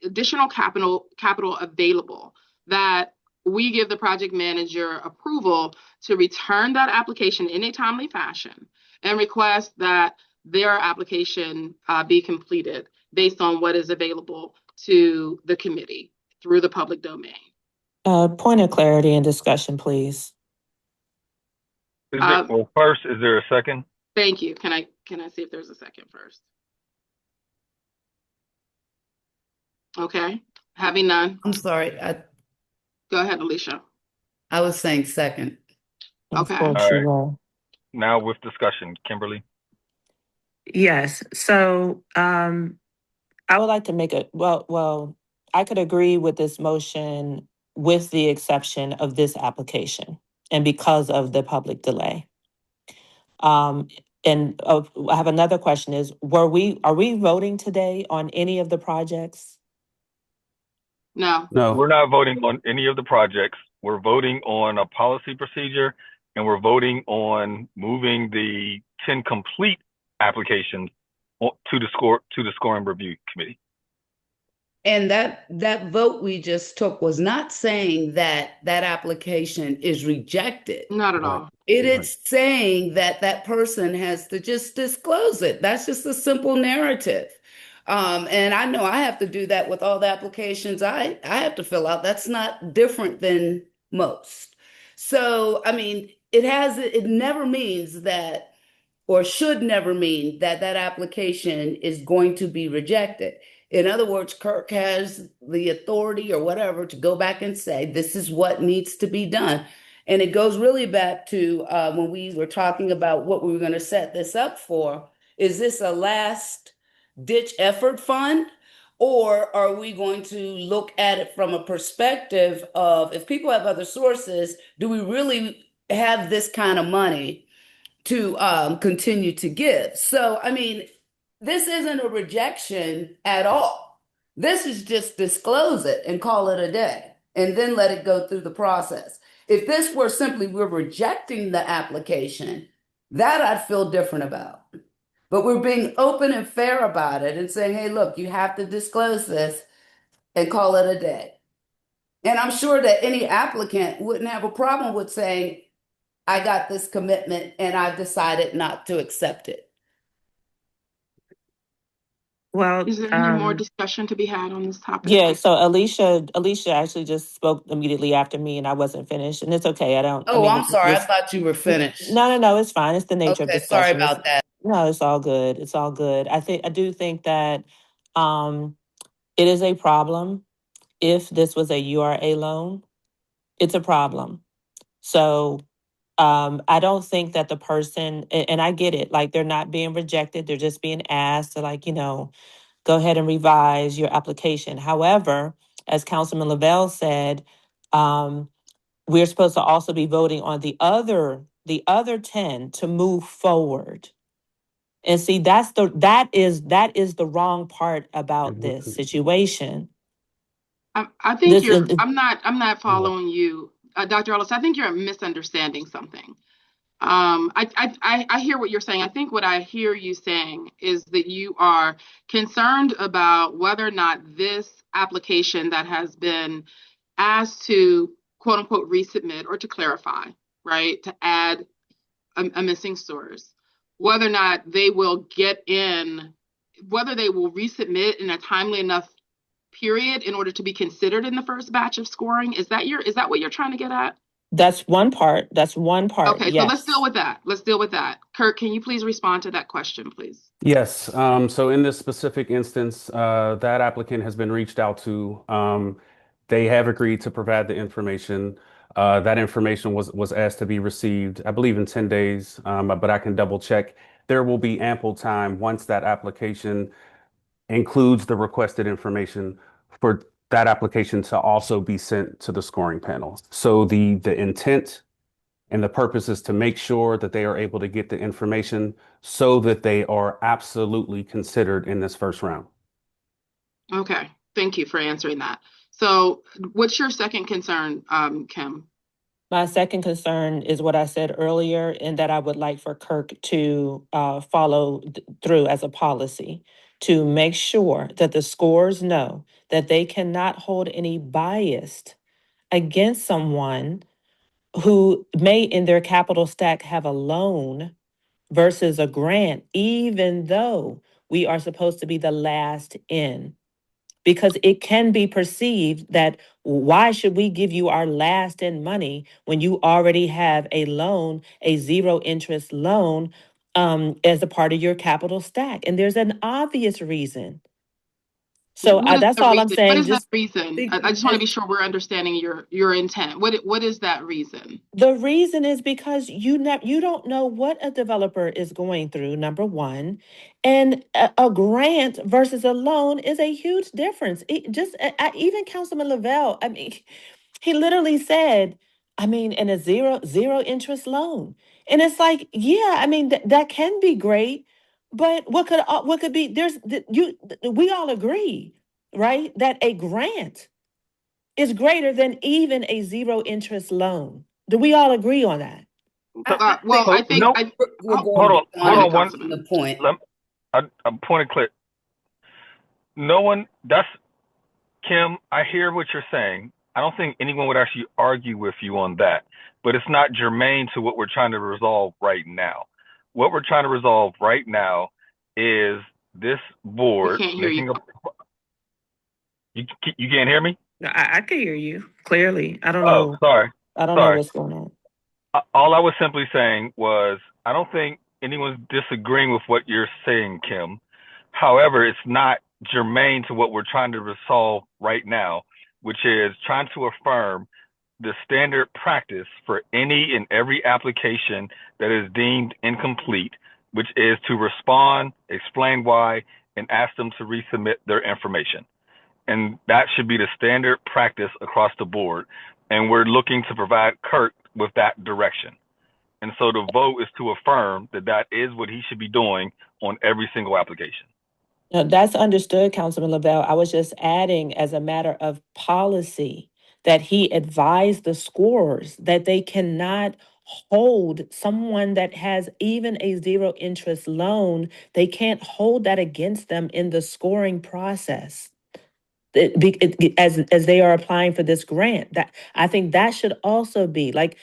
additional capital available, that we give the project manager approval to return that application in a timely fashion and request that their application be completed based on what is available to the committee through the public domain. Point of clarity and discussion, please. First, is there a second? Thank you. Can I see if there's a second first? Okay. Having none. I'm sorry. Go ahead, Alicia. I was saying second. Okay. Of course you will. Now with discussion, Kimberly. Yes. So I would like to make I could agree with this motion with the exception of this application and because of the public delay. I have another question is, are we voting today on any of the projects? No. We're not voting on any of the projects. We're voting on a policy procedure, and we're voting on moving the 10 complete applications to the scoring review committee. And that vote we just took was not saying that application is rejected. Not at all. It is saying that that person has to just disclose it. That's just a simple narrative. And I know I have to do that with all the applications I have to fill out. That's not different than most. So, I mean, it never means that, or should never mean that application is going to be rejected. In other words, Kirk has the authority or whatever to go back and say, this is what needs to be done. And it goes really back to when we were talking about what we were going to set this up for. Is this a last ditch effort fund? Or are we going to look at it from a perspective of, if people have other sources, do we really have this kind of money to continue to give? So, I mean, this isn't a rejection at all. This is just disclose it and call it a day and then let it go through the process. If this were simply we're rejecting the application, that I'd feel different about. But we're being open and fair about it and saying, hey, look, you have to disclose this and call it a day. And I'm sure that any applicant wouldn't have a problem with saying, I got this commitment and I've decided not to accept it. Well, Is there any more discussion to be had on this topic? yeah, so Alicia actually just spoke immediately after me and I wasn't finished. And it's okay. I Oh, mean, I'm sorry. I thought you were finished. no, it's fine. It's the nature of Okay, sorry discussion. about that. No, it's all good. It's all good. I do think that um it is a problem if this was a URA loan. It's a problem. So I don't think that the person, and I get it, like they're not being rejected, they're just being asked to, like, go ahead and revise your application. However, as Councilman Lavelle said, um, we're supposed to also be voting on the other 10 to move forward. And see, that is the wrong part about this situation. I think This you're, is I'm not following you, Dr. Ellis. I think you're misunderstanding something. I hear what you're saying. I think what I hear you saying is that you are concerned about whether or not this application that has been asked to quote unquote resubmit or to clarify, right, to add a missing source, whether or not they will get in, whether they will resubmit in a timely enough period in order to be considered in the first batch of scoring. Is that what you're trying to get at? That's one part. That's one part. Okay, so let's deal with that. Let's deal with that. Kurt, can you please respond to that question, please? Yes. So in this specific instance, that applicant has been reached out to. They have agreed to provide the information. That information was asked to be received, I believe, in 10 days, but I can double check. There will be ample time once that application includes the requested information for that application to also be sent to the scoring panel. So the intent and the purpose is to make sure that they are able to get the information so that they are absolutely considered in this first round. Okay, thank you for answering that. So what's your second concern, Kim? My second concern is what I said earlier, in that I would like for Kirk to follow through as a policy to make sure that the scores know that they cannot hold any bias against someone who may in their capital stack have a loan versus a grant, even though we are supposed to be the last in. Because it can be perceived that why should we give you our last in money when you already have a loan, a zero interest loan, as a part of your capital stack? And there's an obvious reason. So What is that's the all I'm reason? What saying. is that Just reason? I just want to be sure we're understanding your intent. What is that reason? the reason is because you don't know what a developer is going through, number one, and a grant versus a loan is a huge difference. Even Councilman Lavelle, I mean, he literally said, I mean, in a zero interest loan, and it's like, yeah, I mean that can be great, but what could be we all agree, right, that a grant is greater than even a zero interest loan. Do we all agree on that? Well, I think No, We're oh, going hold beyond on one. Councilman. the point. I'm point of click. No one. That's Kim. I hear what you're saying. I don't think anyone would actually argue with you on that, but it's not germane to what we're trying to resolve right now. What we're trying to resolve right now is this We board can't hear you. making a. You can't hear me? I can hear you clearly. I don't Oh, know. sorry. I don't know Sorry. what's going on. All I was simply saying was I don't think anyone's disagreeing with what you're saying, Kim. However, it's not germane to what we're trying to resolve right now, which is trying to affirm the standard practice for any and every application that is deemed incomplete, which is to respond, explain why, and ask them to resubmit their information. And that should be the standard practice across the board. And we're looking to provide Kurt with that direction. And so the vote is to affirm that that is what he should be doing on every single application. No, that's understood, Councilman Lavelle. I was just adding, as a matter of policy, that he advised the scorers that they cannot hold someone that has even a zero interest loan. They can't hold that against them in the scoring process. As they are applying for this grant, that I think that should also be like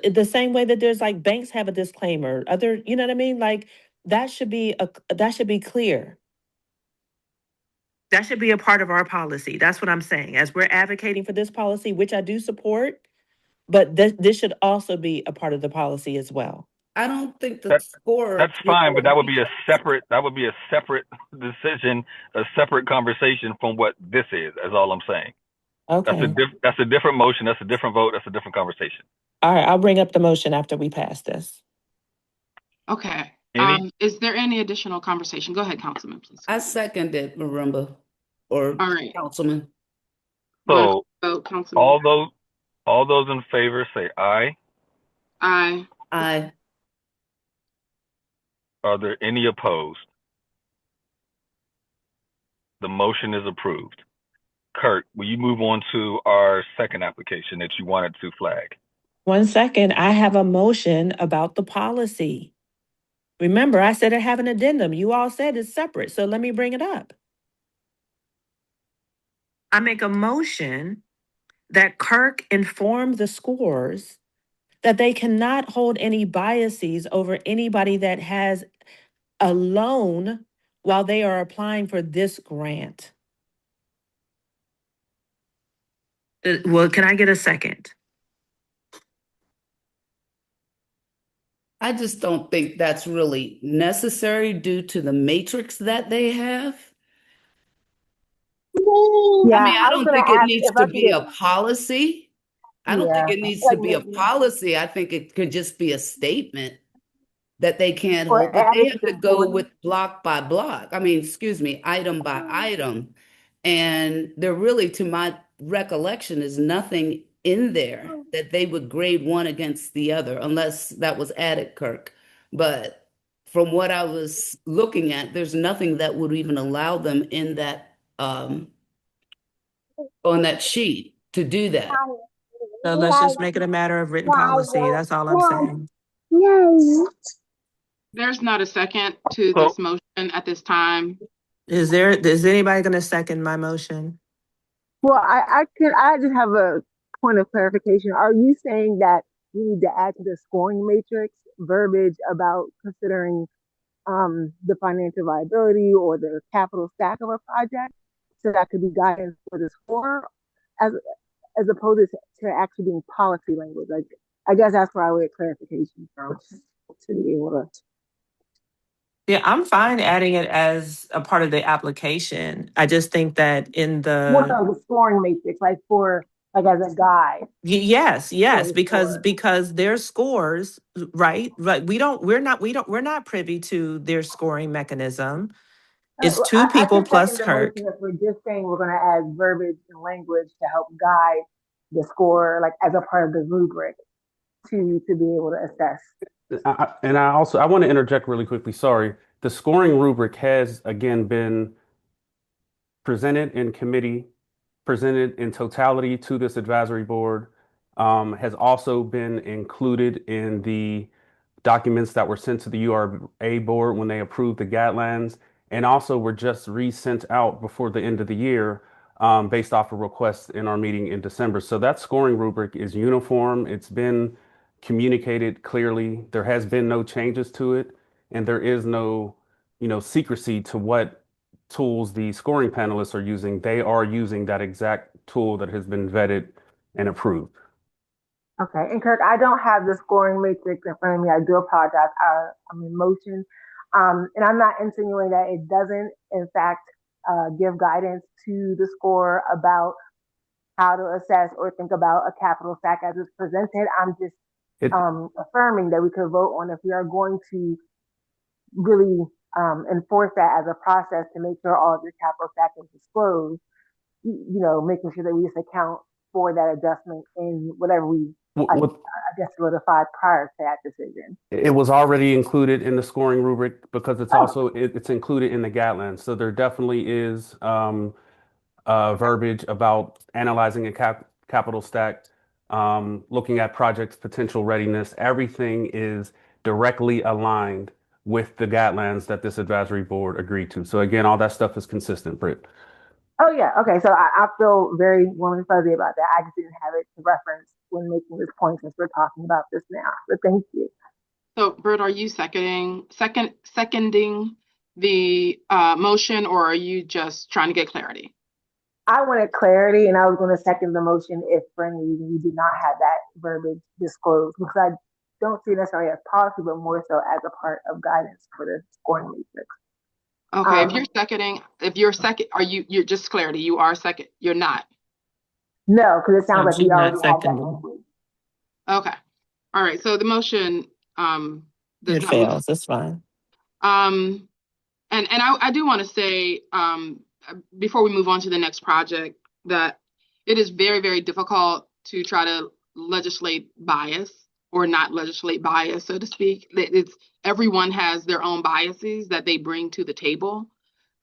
the same way that there's like banks have a disclaimer, other, you know what I mean, like that should be clear. That should be a part of our policy. That's what I'm saying. As we're advocating for this policy, which I do support, but this should also be a part of the policy as well. I don't think the That score. that's fine, but that would be a separate decision, a separate conversation from what this is. That's all I'm saying. Okay. That's a different motion. That's a different vote. That's a different conversation. All right. I'll bring up the motion after we pass this. Okay. Any? Is there any additional conversation? Go ahead, Councilman, please. I second it, Marimba, or All right. Councilman. So Vote, Councilman. all those in favor say aye. Aye. Aye. Are there any opposed? The motion is approved. Kurt, will you move on to our second application that you wanted to flag? 1 second. I have a motion about the policy. Remember, I said I have an addendum. You all said it's separate, so let me bring it up. I make a motion that Kirk inform the scores that they cannot hold any biases over anybody that has a loan while they are applying for this grant. Well, can I get a second? I just don't think that's really necessary due to the matrix that they have. Yeah, I mean, I was don't gonna think it ask needs if I to could be get, a policy. I don't think yeah, it needs to like be a maybe policy. I think it could just be a statement that they can't or hold, but add they it have to to the go board. with block by block. I mean, excuse me, item by item. And there really, to my recollection, is nothing in there that they would grade one against the other, unless that was added, Kirk. But from what I was looking at, there's nothing that would even allow them in that on that sheet to do that. So let's just make it a matter of written policy. That's all I'm saying. There's not a second to So this motion at this time. Is anybody going to second my motion? Well, I just have a point of clarification. Are you saying that we need to add to the scoring matrix verbiage about considering the financial viability or the capital stack of a project, so that could be guidance for the score, as opposed to actually being policy language? Like, I guess that's where I would get clarification from, to be able to. Yeah, I'm fine adding it as a part of the application. I just think that in Well, the no, the scoring matrix, like as a guide. yes, For the because their scores, right? Right. We're not privy to their scoring mechanism. It's two I people can second plus the Kirk. motion if we're just saying we're going to add verbiage and language to help guide the score, like as a part of the rubric, to be able to assess. I want to interject really quickly. Sorry. The scoring rubric has again been presented in committee, presented in totality to this advisory board, has also been included in the documents that were sent to the URA board when they approved the guidelines, and also were just resent out before the end of the year, based off of requests in our meeting in December. So that scoring rubric is uniform. It's been communicated clearly. There has been no changes to it, and there is no, secrecy to what tools the scoring panelists are using. They are using that exact tool that has been vetted and approved. Okay, and Kirk, I don't have the scoring matrix in front of me. I do apologize. I'm in motion, and I'm not insinuating that it doesn't, in fact, give guidance to the score about how to assess or think about a capital stack as it's presented. I'm just affirming that we could vote on if we are going to really enforce that as a process to make sure all of your capital stack is disclosed. Making sure that we just account for that adjustment in whatever we, I guess, solidified prior to that decision. It was already included in the scoring rubric because it's included in the guidelines. So there definitely is verbiage about analyzing a capital stack, looking at projects' potential readiness. Everything is directly aligned with the guidelines that this advisory board agreed to. So again, all that stuff is consistent, Britt. Oh yeah, okay. So I feel very warm and fuzzy about that. I just didn't have it to reference when making this point since we're talking about this now. But thank you. So, Britt, are you seconding the motion, or are you just trying to get clarity? I wanted clarity, and I was going to second the motion if for any reason you did not have that verbiage disclosed, because I don't see it necessarily as policy, but more so as a part of guidance for the scoring matrix. Okay, if you're second, you're just clarity, you are second, you're not. No, because it sounds like She's we not already have that seconding. language. Okay. All right, so the motion does It not move. fails. That's fine. And I do want to say before we move on to the next project that it is very, very difficult to try to legislate bias or not legislate bias, so to speak. Everyone has their own biases that they bring to the table.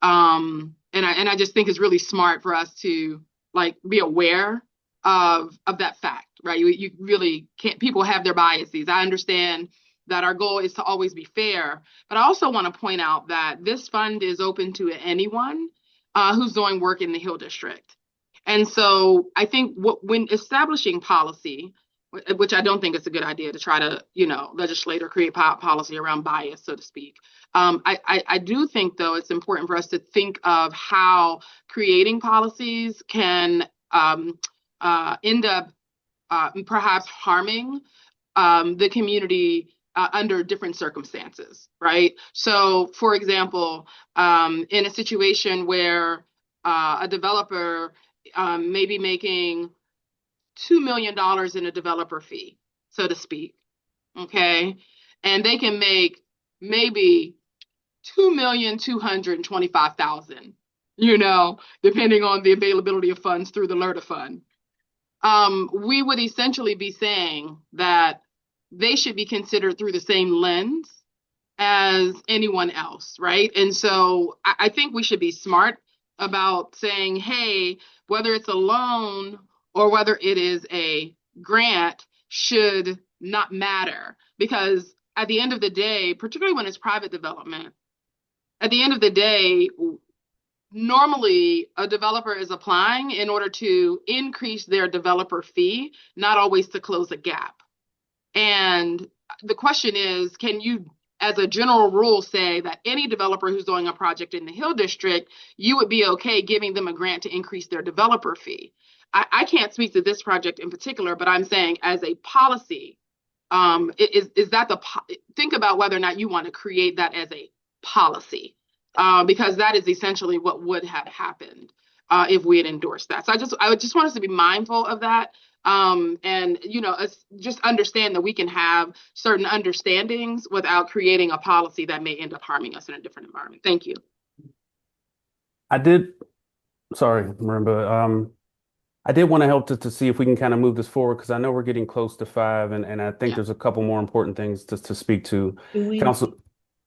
And I just think it's really smart for us to like be aware of that fact, right? You really can't, people have their biases. I understand that our goal is to always be fair, but I also want to point out that this fund is open to anyone who's doing work in the Hill District. And so I think when establishing policy, which I don't think it's a good idea to try to, legislate or create policy around bias, so to speak. I do think, though, it's important for us to think of how creating policies can end up perhaps harming the community under different circumstances, right? So, for example, in a situation where a developer may be making $2 million in a developer fee, so to speak, okay? And they can make maybe $2,225,000, depending on the availability of funds through the LERTA fund. We would essentially be saying that they should be considered through the same lens as anyone else, right? And so I think we should be smart about saying, hey, whether it's a loan or whether it is a grant should not matter, because at the end of the day, particularly when it's private development, at the end of the day, normally a developer is applying in order to increase their developer fee, not always to close a gap. And the question is, can you, as a general rule, say that any developer who's doing a project in the Hill District, you would be okay giving them a grant to increase their developer fee? I can't speak to this project in particular, but I'm saying as a policy, is that think about whether or not you want to create that as a policy, because that is essentially what would have happened if we had endorsed that. So I would just want us to be mindful of that. And just understand that we can have certain understandings without creating a policy that may end up harming us in a different environment. Thank you. Sorry, Marimba. I did want to help to see if we can kind of move this forward, because I know we're getting close to 5, and I think there's a couple more important things to speak to.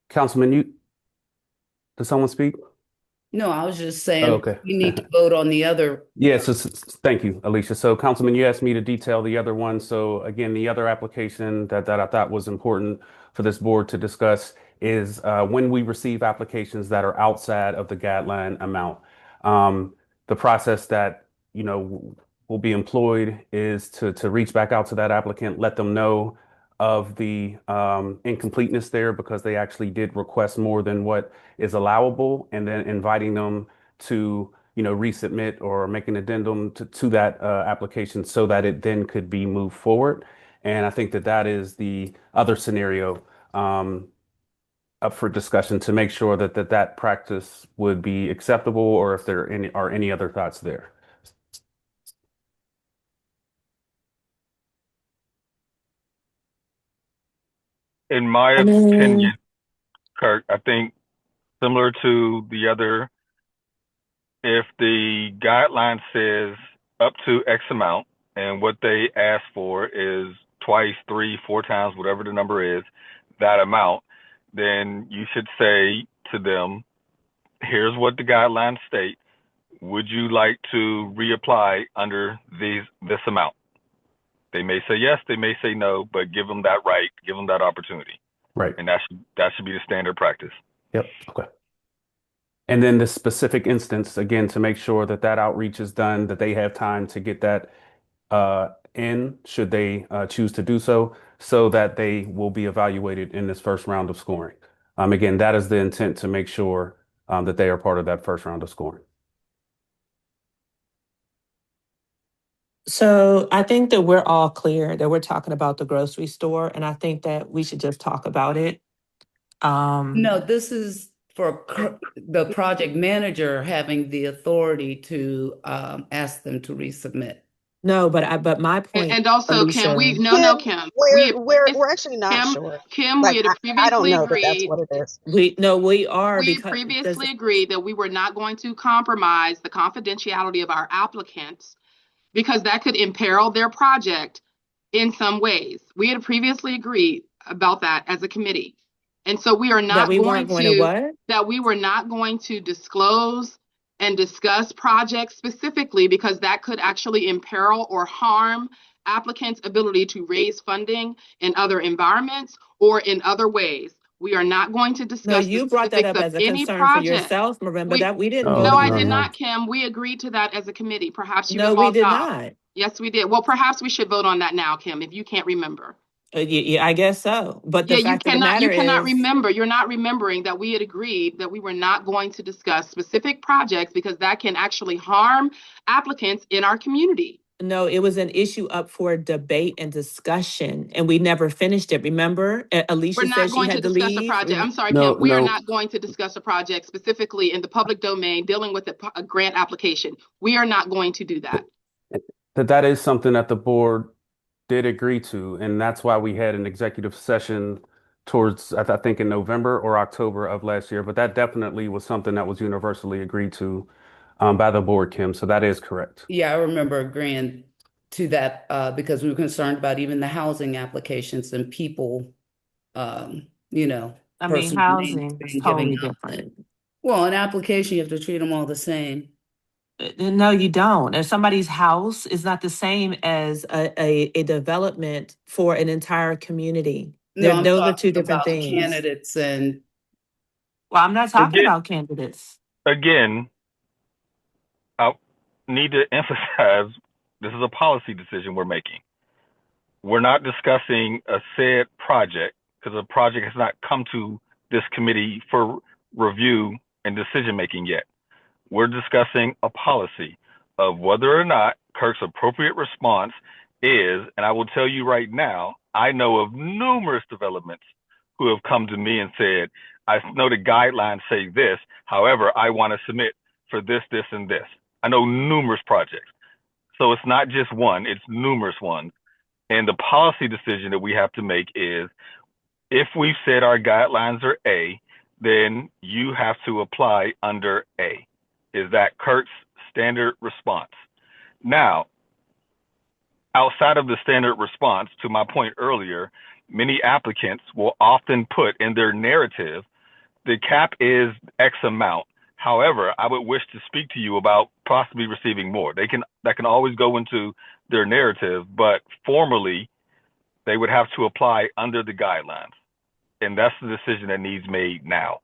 Councilman, did someone speak? No, I was just saying okay. You need to vote on the other. Yes, thank you, Alicia. So, Councilman, you asked me to detail the other one. So, again, the other application that I thought was important for this board to discuss is when we receive applications that are outside of the guideline amount. The process that will be employed is to reach back out to that applicant, let them know of the incompleteness there, because they actually did request more than what is allowable, and then inviting them to resubmit or make an addendum to that application so that it then could be moved forward. And I think that is the other scenario up for discussion, to make sure that practice would be acceptable, or if there are any other thoughts there. In my opinion, Kirk, I think similar to the other, if the guideline says up to X amount, and what they ask for is twice, 3, 4 times, whatever the number is, that amount, then you should say to them, here's what the guidelines state. Would you like to reapply under this amount? They may say yes, they may say no, but give them that right, give them that opportunity. Right. And that should be the standard practice. Yep. Okay. And then the specific instance, again, to make sure that outreach is done, that they have time to get that in, should they choose to do so that they will be evaluated in this first round of scoring. Again, that is the intent, to make sure that they are part of that first round of scoring. So I think that we're all clear that we're talking about the grocery store, and I think that we should just talk about it. No, this is for the project manager having the authority to ask them to resubmit. No, but my point, And also, Kim, Alicia, Kim, we had we're actually not Kim, sure. Kim, Like, we had I don't previously know that that's agreed. what it is. we are, We had because previously agreed that we were not going to compromise the confidentiality of our applicants because that could imperil their project in some ways. We had previously agreed about that as a committee. And so we are that not we going weren't going to what? that we were not going to disclose and discuss projects specifically because that could actually imperil or harm applicants' ability to raise funding in other environments or in other ways. We are not going to No, discuss the you brought that specifics up of as a any concern for project. yourself, Marimba. We That we didn't No, vote No, I on no, did that. no. not, Kim. We agreed to that as a committee. Perhaps you No, were we logged did off. not. Yes, we did. Well, perhaps we should vote on that now, Kim, if you can't remember. Yeah, I guess so. But the Yeah, fact of the matter you cannot is, remember. You're not remembering that we had agreed that we were not going to discuss specific projects because that can actually harm applicants in our community. no, it was an issue up for debate and discussion, and we never finished it. Remember, Alicia We're said not she going to had to discuss a leave. project. I'm sorry, No, Kim. We are no. not going to discuss a project specifically in the public domain dealing with a grant application. We are not going to do that. That is something that the board did agree to, and that's why we had an executive session towards, I think, in November or October of last year. But that definitely was something that was universally agreed to by the board, Kim. So that is correct. Yeah, I remember agreeing to that because we were concerned about even the housing applications and people, you know, I mean, personal names housing is being given totally out. different. Well, an application, you have to treat them all the same. No, you don't. If somebody's house is not the same as a development for an entire community. No, I'm Those are two talking different about the things. candidates and Well, I'm not talking Again, about candidates. again, I need to emphasize this is a policy decision we're making. We're not discussing a said project because the project has not come to this committee for review and decision making yet. We're discussing a policy of whether or not Kirk's appropriate response is, and I will tell you right now, I know of numerous developments who have come to me and said, I know the guidelines say this, however, I want to submit for this, this, and this. I know numerous projects. So it's not just one, it's numerous ones. And the policy decision that we have to make is, if we've said our guidelines are A, then you have to apply under A. Is that Kurt's standard response? Now, outside of the standard response, to my point earlier, many applicants will often put in their narrative, the cap is X amount. However, I would wish to speak to you about possibly receiving more. That can always go into their narrative, but formally, they would have to apply under the guidelines. And that's the decision that needs made now,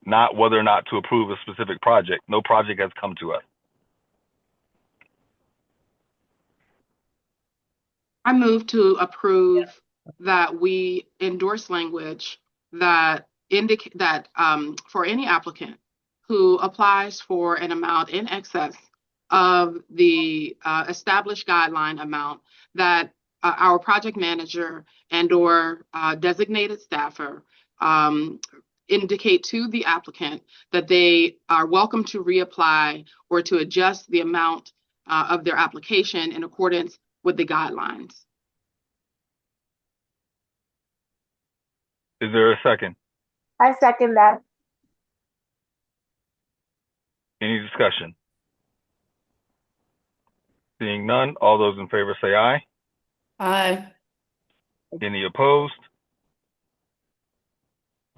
not whether or not to approve a specific project. No project has come to us. I move to approve that we endorse language that indicate that for any applicant who applies for an amount in excess of the established guideline amount, that our project manager and or designated staffer indicate to the applicant that they are welcome to reapply or to adjust the amount of their application in accordance with the guidelines. Is there a second? I second that. Any discussion? Seeing none, all those in favor say aye. Aye. Any opposed?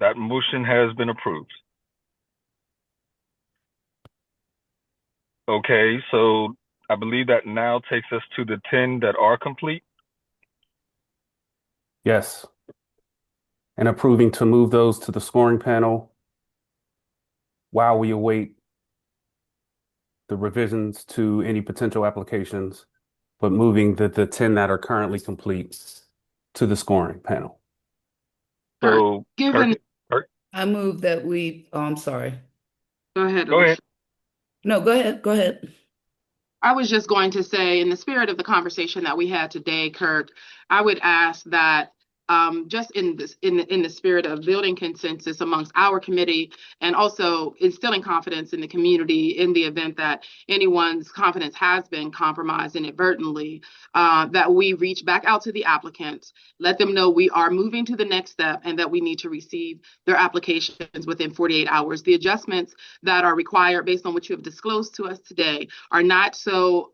That motion has been approved. Okay, so I believe that now takes us to the 10 that are complete. Yes. And approving to move those to the scoring panel while we await the revisions to any potential applications, but moving the 10 that are currently complete to the scoring panel. So Given I move that we, oh, I'm sorry. Go ahead, Go ahead. Alicia. No, go ahead. Go ahead. I was just going to say, in the spirit of the conversation that we had today, Kirk, I would ask that just in the spirit of building consensus amongst our committee and also instilling confidence in the community in the event that anyone's confidence has been compromised inadvertently, that we reach back out to the applicants, let them know we are moving to the next step and that we need to receive their applications within 48 hours. The adjustments that are required based on what you have disclosed to us today are not so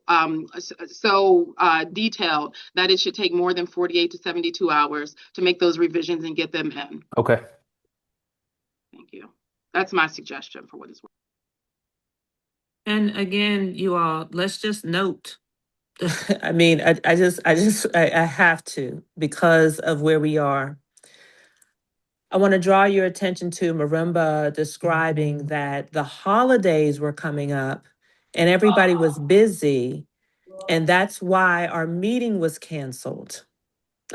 detailed that it should take more than 48 to 72 hours to make those revisions and get them in. Okay. Thank you. That's my suggestion for what it's worth. And again, you all, let's just note. I mean, I have to, because of where we are. I want to draw your attention to Marimba describing that the holidays were coming up and everybody was busy. And that's why our meeting was canceled.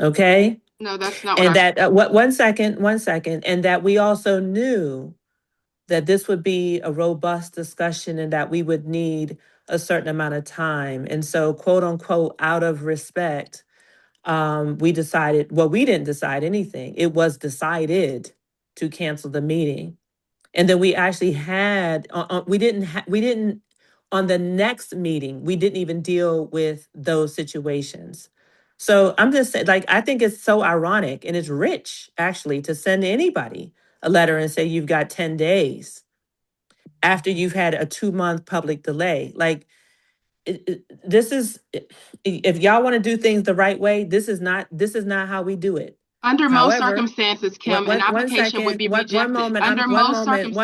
Okay? No, that's not And what I. that, one second. And that we also knew that this would be a robust discussion and that we would need a certain amount of time. And so, quote unquote, out of respect, we decided, well, we didn't decide anything. It was decided to cancel the meeting. And then we actually had, we didn't, on the next meeting, we didn't even deal with those situations. So I'm just saying, like, I think it's so ironic and it's rich, actually, to send anybody a letter and say you've got 10 days after you've had a 2-month public delay. Like, this is, if y'all want to do things the right way, this is not how we do it. Under most However, circumstances, Kim, an one application would second, be one rejected. moment, Under most circumstances,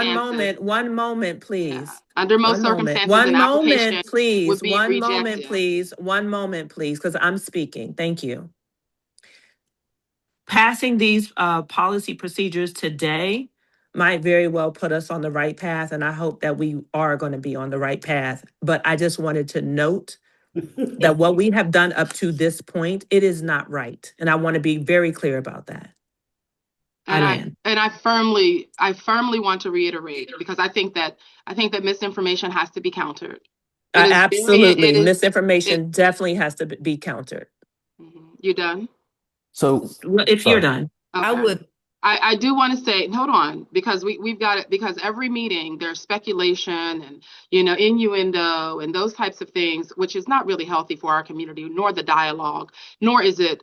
one moment, please. under most circumstances, an application would be rejected. One moment, please, because I'm speaking. Thank you. Passing these policy procedures today might very well put us on the right path, and I hope that we are going to be on the right path. But I just wanted to note that what we have done up to this point, it is not right. And I want to be very clear about that. And I firmly want to reiterate, because I think that misinformation has to be countered. Absolutely. Misinformation definitely has to be countered. You done? So if you're done. Okay. I would. I do want to say, hold on, because we've got it, because every meeting there's speculation and, innuendo and those types of things, which is not really healthy for our community, nor the dialogue, nor is it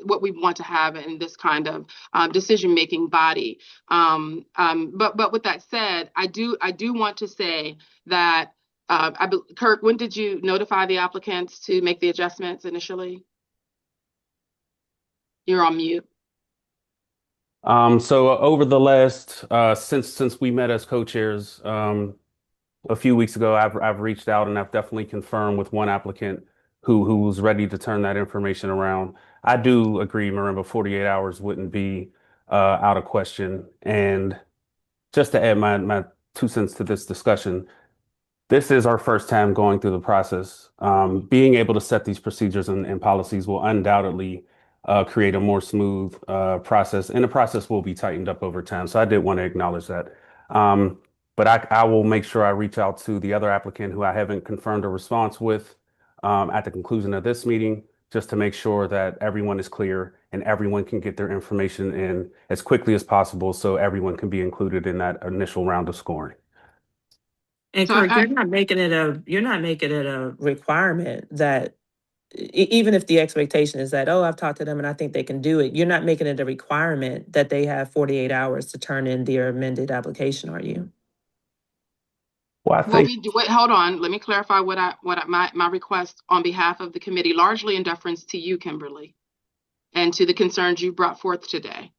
what we want to have in this kind of decision-making body. But with that said, I do want to say that, Kirk, when did you notify the applicants to make the adjustments initially? You're on mute. So over the last since we met as co-chairs a few weeks ago, I've reached out and I've definitely confirmed with one applicant who was ready to turn that information around. I do agree, Marimba, 48 hours wouldn't be out of question. And just to add my 2 cents to this discussion, this is our first time going through the process. Being able to set these procedures and policies will undoubtedly create a more smooth process, and the process will be tightened up over time. So I did want to acknowledge that. But I will make sure I reach out to the other applicant who I haven't confirmed a response with at the conclusion of this meeting, just to make sure that everyone is clear and everyone can get their information in as quickly as possible so everyone can be included in that initial round of scoring. And Kirk, you're not making it a requirement that even if the expectation is that, oh, I've talked to them and I think they can do it, you're not making it a requirement that they have 48 hours to turn in their amended application, are you? Well, I think. Wait, hold on. Let me clarify my request on behalf of the committee, largely in deference to you, Kimberly, and to the concerns you brought forth today.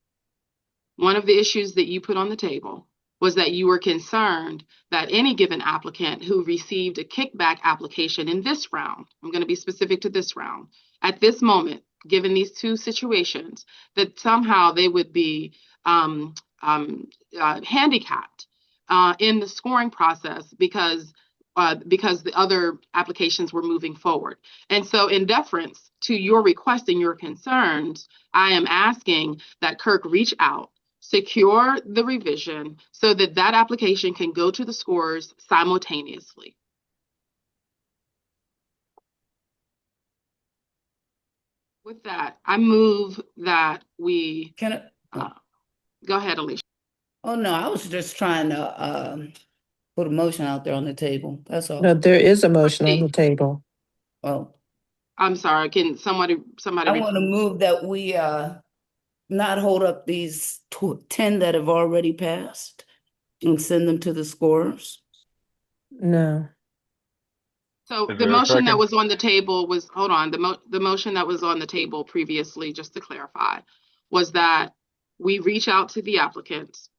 One of the issues that you put on the table was that you were concerned that any given applicant who received a kickback application in this round, I'm going to be specific to this round, at this moment, given these two situations, that somehow they would be handicapped in the scoring process because the other applications were moving forward. And so in deference to your request and your concerns, I am asking that Kirk reach out secure the revision so that that application can go to the scores simultaneously. With that, I move that we, Can I? go ahead, Alicia. Oh, no, I was just trying to put a motion out there on the table. That's all. No, there is a motion on the table. Well, I'm sorry, can somebody I want to move that we not hold up these 10 that have already passed and send them to the scorers. No. So Is the there a motion that second? was on the table was, hold on, the motion that was on the table previously, just to clarify, was that we reach out to the applicants,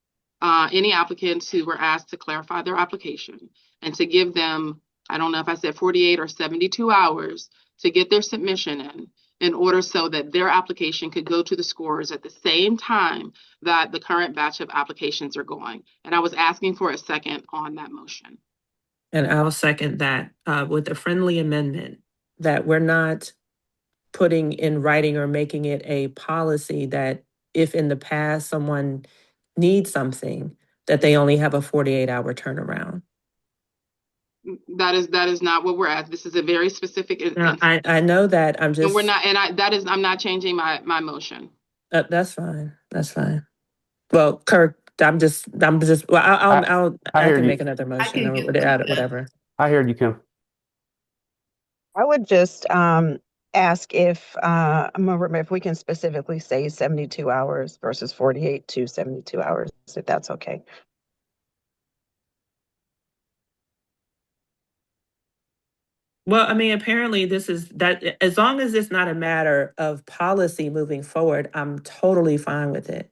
any applicants who were asked to clarify their application, and to give them, I don't know if I said 48 or 72 hours to get their submission in order so that their application could go to the scorers at the same time that the current batch of applications are going. And I was asking for a second on that motion. And I'll second that with a friendly amendment that we're not putting in writing or making it a policy that if in the past someone needs something, that they only have a 48-hour turnaround. That is not what we're at. This is a very specific. Now, I know that. I'm just. No, we're not, and I'm not changing my motion. That's fine. That's fine. Well, Kirk, I'm just. Well, I can make another motion or whatever. I hear you, Kim. I would just ask if if we can specifically say 72 hours versus 48 to 72 hours, if that's okay. Well, I mean, apparently this is that as long as it's not a matter of policy moving forward, I'm totally fine with it.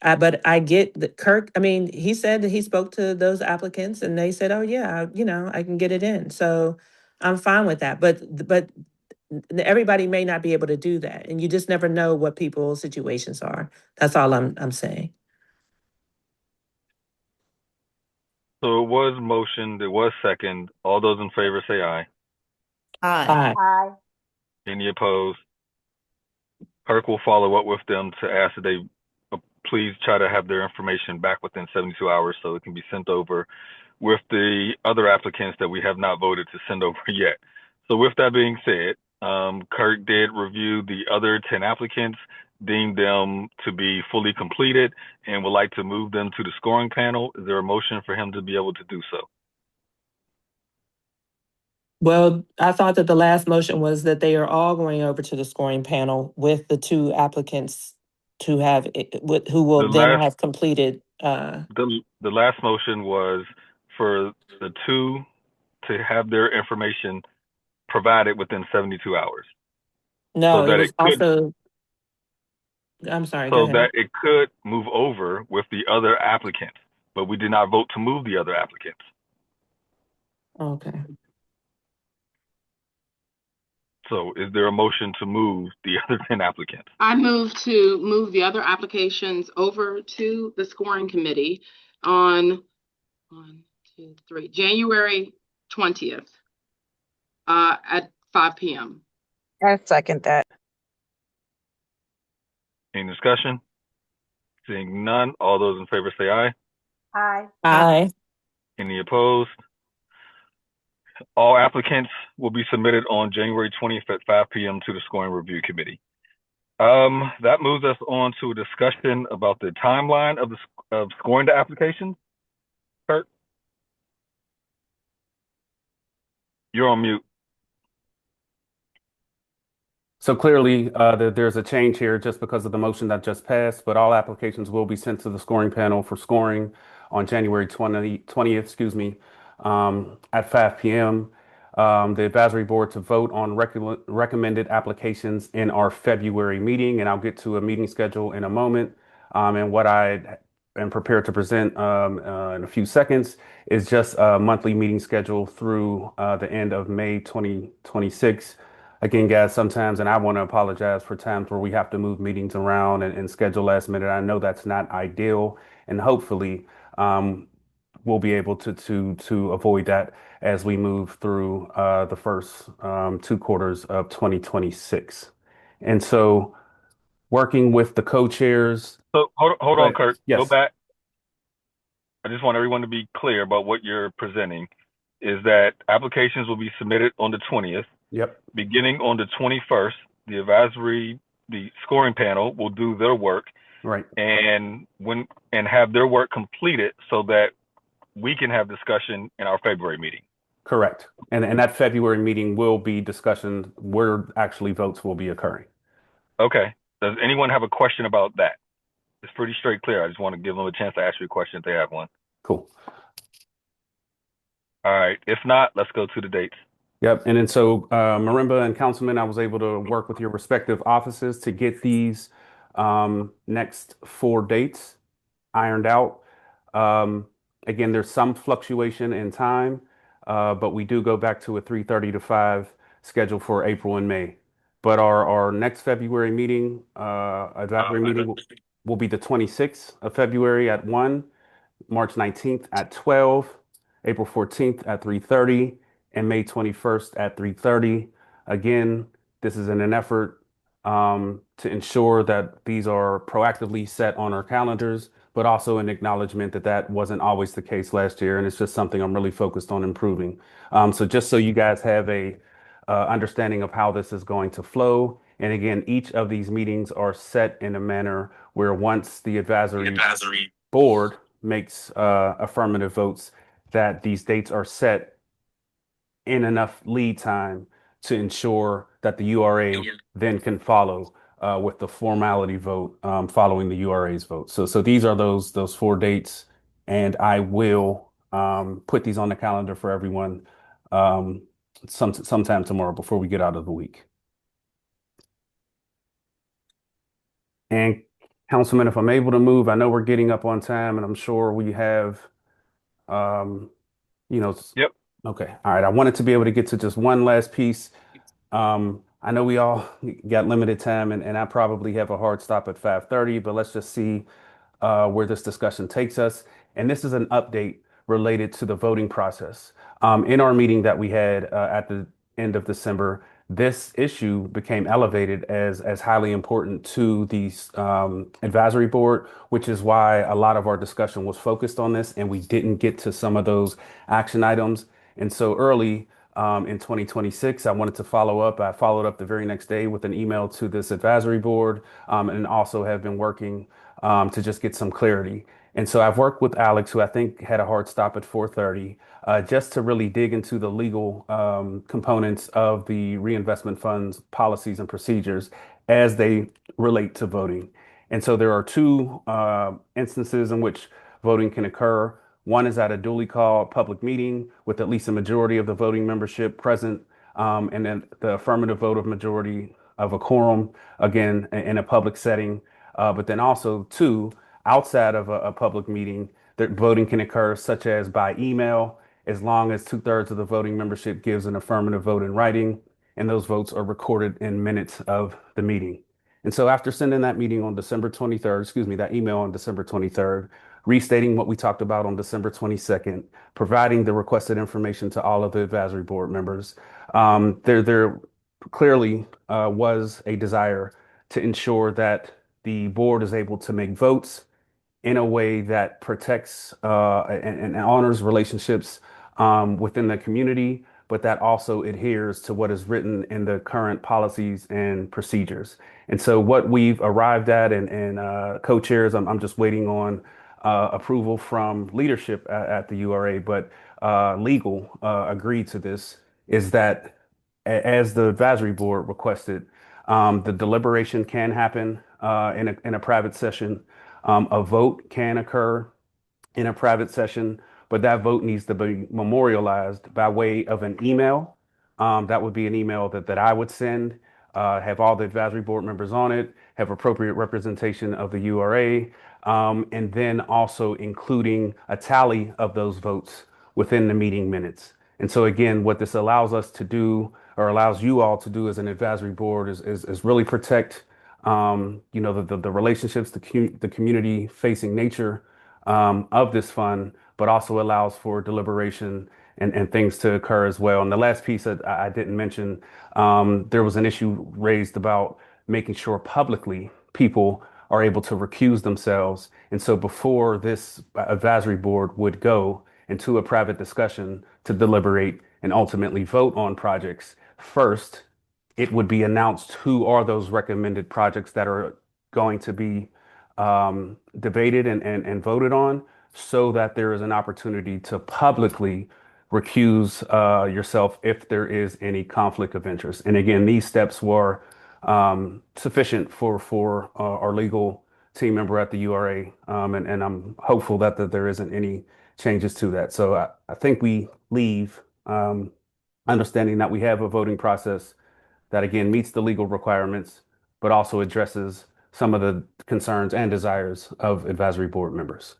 But I get that Kirk, I mean, he said that he spoke to those applicants and they said, oh yeah, I can get it in. So I'm fine with that. But everybody may not be able to do that. And you just never know what people's situations are. That's all I'm saying. So it was motioned, it was second. All those in favor say aye. Aye. Aye. Any opposed? Kirk will follow up with them to ask that they please try to have their information back within 72 hours so it can be sent over with the other applicants that we have not voted to send over yet. So with that being said, Kirk did review the other 10 applicants, deemed them to be fully completed, and would like to move them to the scoring panel. Is there a motion for him to be able to do so? Well, I thought that the last motion was that they are all going over to the scoring panel with the two applicants to have who will then have completed. The last motion was for the two to have their information provided within 72 hours. No, so that it was also. I'm sorry. So go ahead. that it could move over with the other applicants, but we did not vote to move the other applicants. Okay. So is there a motion to move the other 10 applicants? I move to move the other applications over to the scoring committee on January 20th at 5 p.m. I second that. Any discussion? Seeing none, all those in favor say aye. Aye. Aye. Any opposed? All applicants will be submitted on January 20th at 5 p.m. to the scoring review committee. That moves us on to a discussion about the timeline of scoring the applications. Kurt, you're on mute. So clearly, there's a change here just because of the motion that just passed, but all applications will be sent to the scoring panel for scoring on January 20th, at 5 p.m. The advisory board to vote on recommended applications in our February meeting, and I'll get to a meeting schedule in a moment. And what I am prepared to present in a few seconds is just a monthly meeting schedule through the end of May 2026. Again, guys, sometimes, and I want to apologize for times where we have to move meetings around and schedule last minute. I know that's not ideal, and hopefully we'll be able to avoid that as we move through the first 2 quarters of 2026. And so working with the co-chairs. So hold on, But Kirk. Go yes, back. I just want everyone to be clear about what you're presenting. Is that applications will be submitted on the 20th. yep, Beginning on the 21st, the scoring panel will do their work right, and have their work completed so that we can have discussion in our February meeting. correct. And that February meeting will be discussion where actually votes will be occurring. Okay. Does anyone have a question about that? It's pretty straight clear. I just want to give them a chance to ask you a question if they have one. Cool. All right. If not, let's go to the dates. Yep. And then so Marimba and Councilman, I was able to work with your respective offices to get these next 4 dates ironed out. Um, Again, there's some fluctuation in time, but we do go back to a 3:30 to 5 schedule for April and May. But our next February meeting, advisory meeting will be the 26th of February at 1, March 19th at 12, April 14th at 3:30, and May 21st at 3:30. Again, this is in an effort to ensure that these are proactively set on our calendars, but also an acknowledgement that that wasn't always the case last year, and it's just something I'm really focused on improving. So just so you guys have a understanding of how this is going to flow. And again, each of these meetings are set in a manner where once the advisory board makes affirmative votes, that these dates are set in enough lead time to ensure that the URA then can follow with the formality vote following the URA's vote. So these are those 4 dates, and I will put these on the calendar for everyone sometime tomorrow before we get out of the week. And Councilman, if I'm able to move, I know we're getting up on time, and I'm sure we have, um, you know, Yep. okay. All right. I wanted to be able to get to just one last piece. I know we all got limited time, and I probably have a hard stop at 5:30, but let's just see where this discussion takes us. And this is an update related to the voting process. In our meeting that we had at the end of December, this issue became elevated as highly important to the advisory board, which is why a lot of our discussion was focused on this, and we didn't get to some of those action items. And so early in 2026, I wanted to follow up. I followed up the very next day with an email to this advisory board, and also have been working to just get some clarity. And so I've worked with Alex, who I think had a hard stop at 4:30, just to really dig into the legal components of the reinvestment funds policies and procedures as they relate to voting. And so there are two instances in which voting can occur. One is at a duly called public meeting with at least a majority of the voting membership present, and then the affirmative vote of majority of a quorum, again, in a public setting. But then also, two, outside of a public meeting, that voting can occur, such as by email, as long as 2/3 of the voting membership gives an affirmative vote in writing, and those votes are recorded in minutes of the meeting. And so after sending that meeting on December 23rd, excuse me, that email on December 23rd, restating what we talked about on December 22nd, providing the requested information to all of the advisory board members, there clearly was a desire to ensure that the board is able to make votes in a way that protects and honors relationships within the community, but that also adheres to what is written in the current policies and procedures. And so what we've arrived at, and co-chairs, I'm just waiting on approval from leadership at the URA, but legal agreed to this, is that as the advisory board requested, the deliberation can happen in a private session. A vote can occur in a private session, but that vote needs to be memorialized by way of an email. That would be an email that I would send, have all the advisory board members on it, have appropriate representation of the URA, and then also including a tally of those votes within the meeting minutes. And so again, what this allows us to do, or allows you all to do as an advisory board, is really protect the relationships, the community facing nature of this fund, but also allows for deliberation and things to occur as well. And the last piece that I didn't mention, there was an issue raised about making sure publicly people are able to recuse themselves. And so before this advisory board would go into a private discussion to deliberate and ultimately vote on projects, first, it would be announced who are those recommended projects that are going to be debated and voted on, so that there is an opportunity to publicly recuse yourself if there is any conflict of interest. And again, these steps were sufficient for our legal team member at the URA, and I'm hopeful that there isn't any changes to that. So I think we leave understanding that we have a voting process that again meets the legal requirements, but also addresses some of the concerns and desires of advisory board members.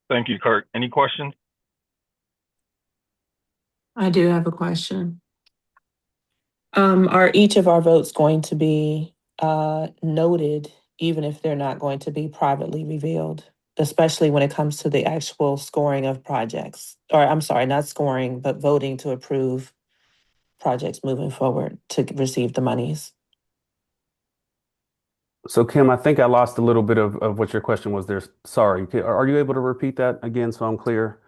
Thank you, Kirk. Any questions? I do have a question. Are each of our votes going to be noted, even if they're not going to be privately revealed, especially when it comes to the actual scoring of projects? Or I'm sorry, not scoring, but voting to approve projects moving forward to receive the monies. So Kim, I think I lost a little bit of what your question was there. Sorry. Are you able to repeat that again so I'm clear?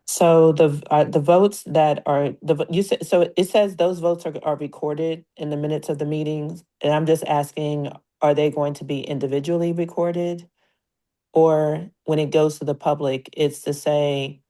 So the votes that are you said, so it says those votes are recorded in the minutes of the meetings, and I'm just asking, are they going to be individually recorded, or when it goes to the public, it's to say,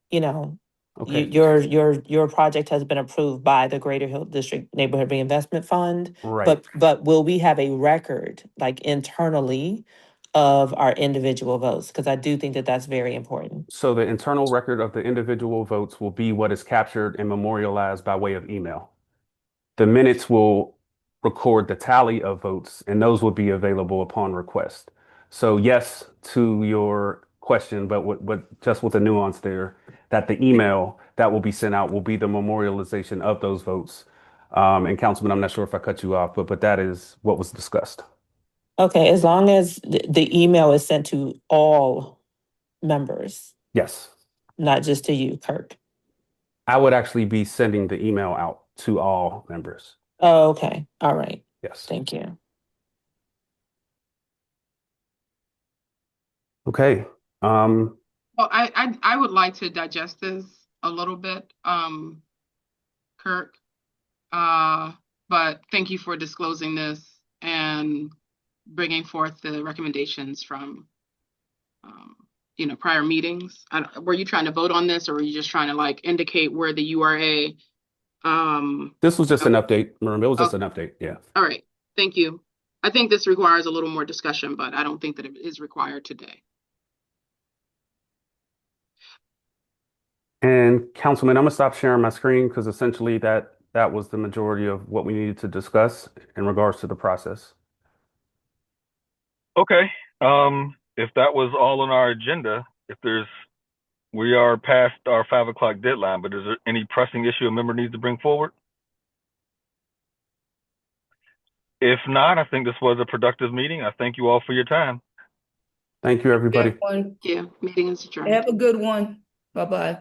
you know, Okay. your project has been approved by the Greater Hill District Neighborhood Reinvestment Fund, Right. but will we have a record like internally of our individual votes? Because I do think that that's very important. So the internal record of the individual votes will be what is captured and memorialized by way of email. The minutes will record the tally of votes, and those will be available upon request. So yes to your question, but just with a nuance there, that the email that will be sent out will be the memorialization of those votes. And Councilman, I'm not sure if I cut you off, but that is what was discussed. Okay, as long as the email is sent to all members, Yes. not just to you, Kirk. I would actually be sending the email out to all members. Oh, okay. All right. Yes. Thank you. Okay. Well, I would like to digest this a little bit, Kirk. But thank you for disclosing this and bringing forth the recommendations from, prior meetings. Were you trying to vote on this, or were you just trying to like indicate where the URA? This was just an update. Remember, it was just Okay. an update. Yeah. All right. Thank you. I think this requires a little more discussion, but I don't think that it is required today. And Councilman, I'm gonna stop sharing my screen because essentially that was the majority of what we needed to discuss in regards to the process. Okay. If that was all on our agenda, we are past our 5 o'clock deadline, but is there any pressing issue a member needs to bring forward? If not, I think this was a productive meeting. I thank you all for your time. Thank you, everybody. Yeah, meeting is adjourned. Have a good one. Bye-bye.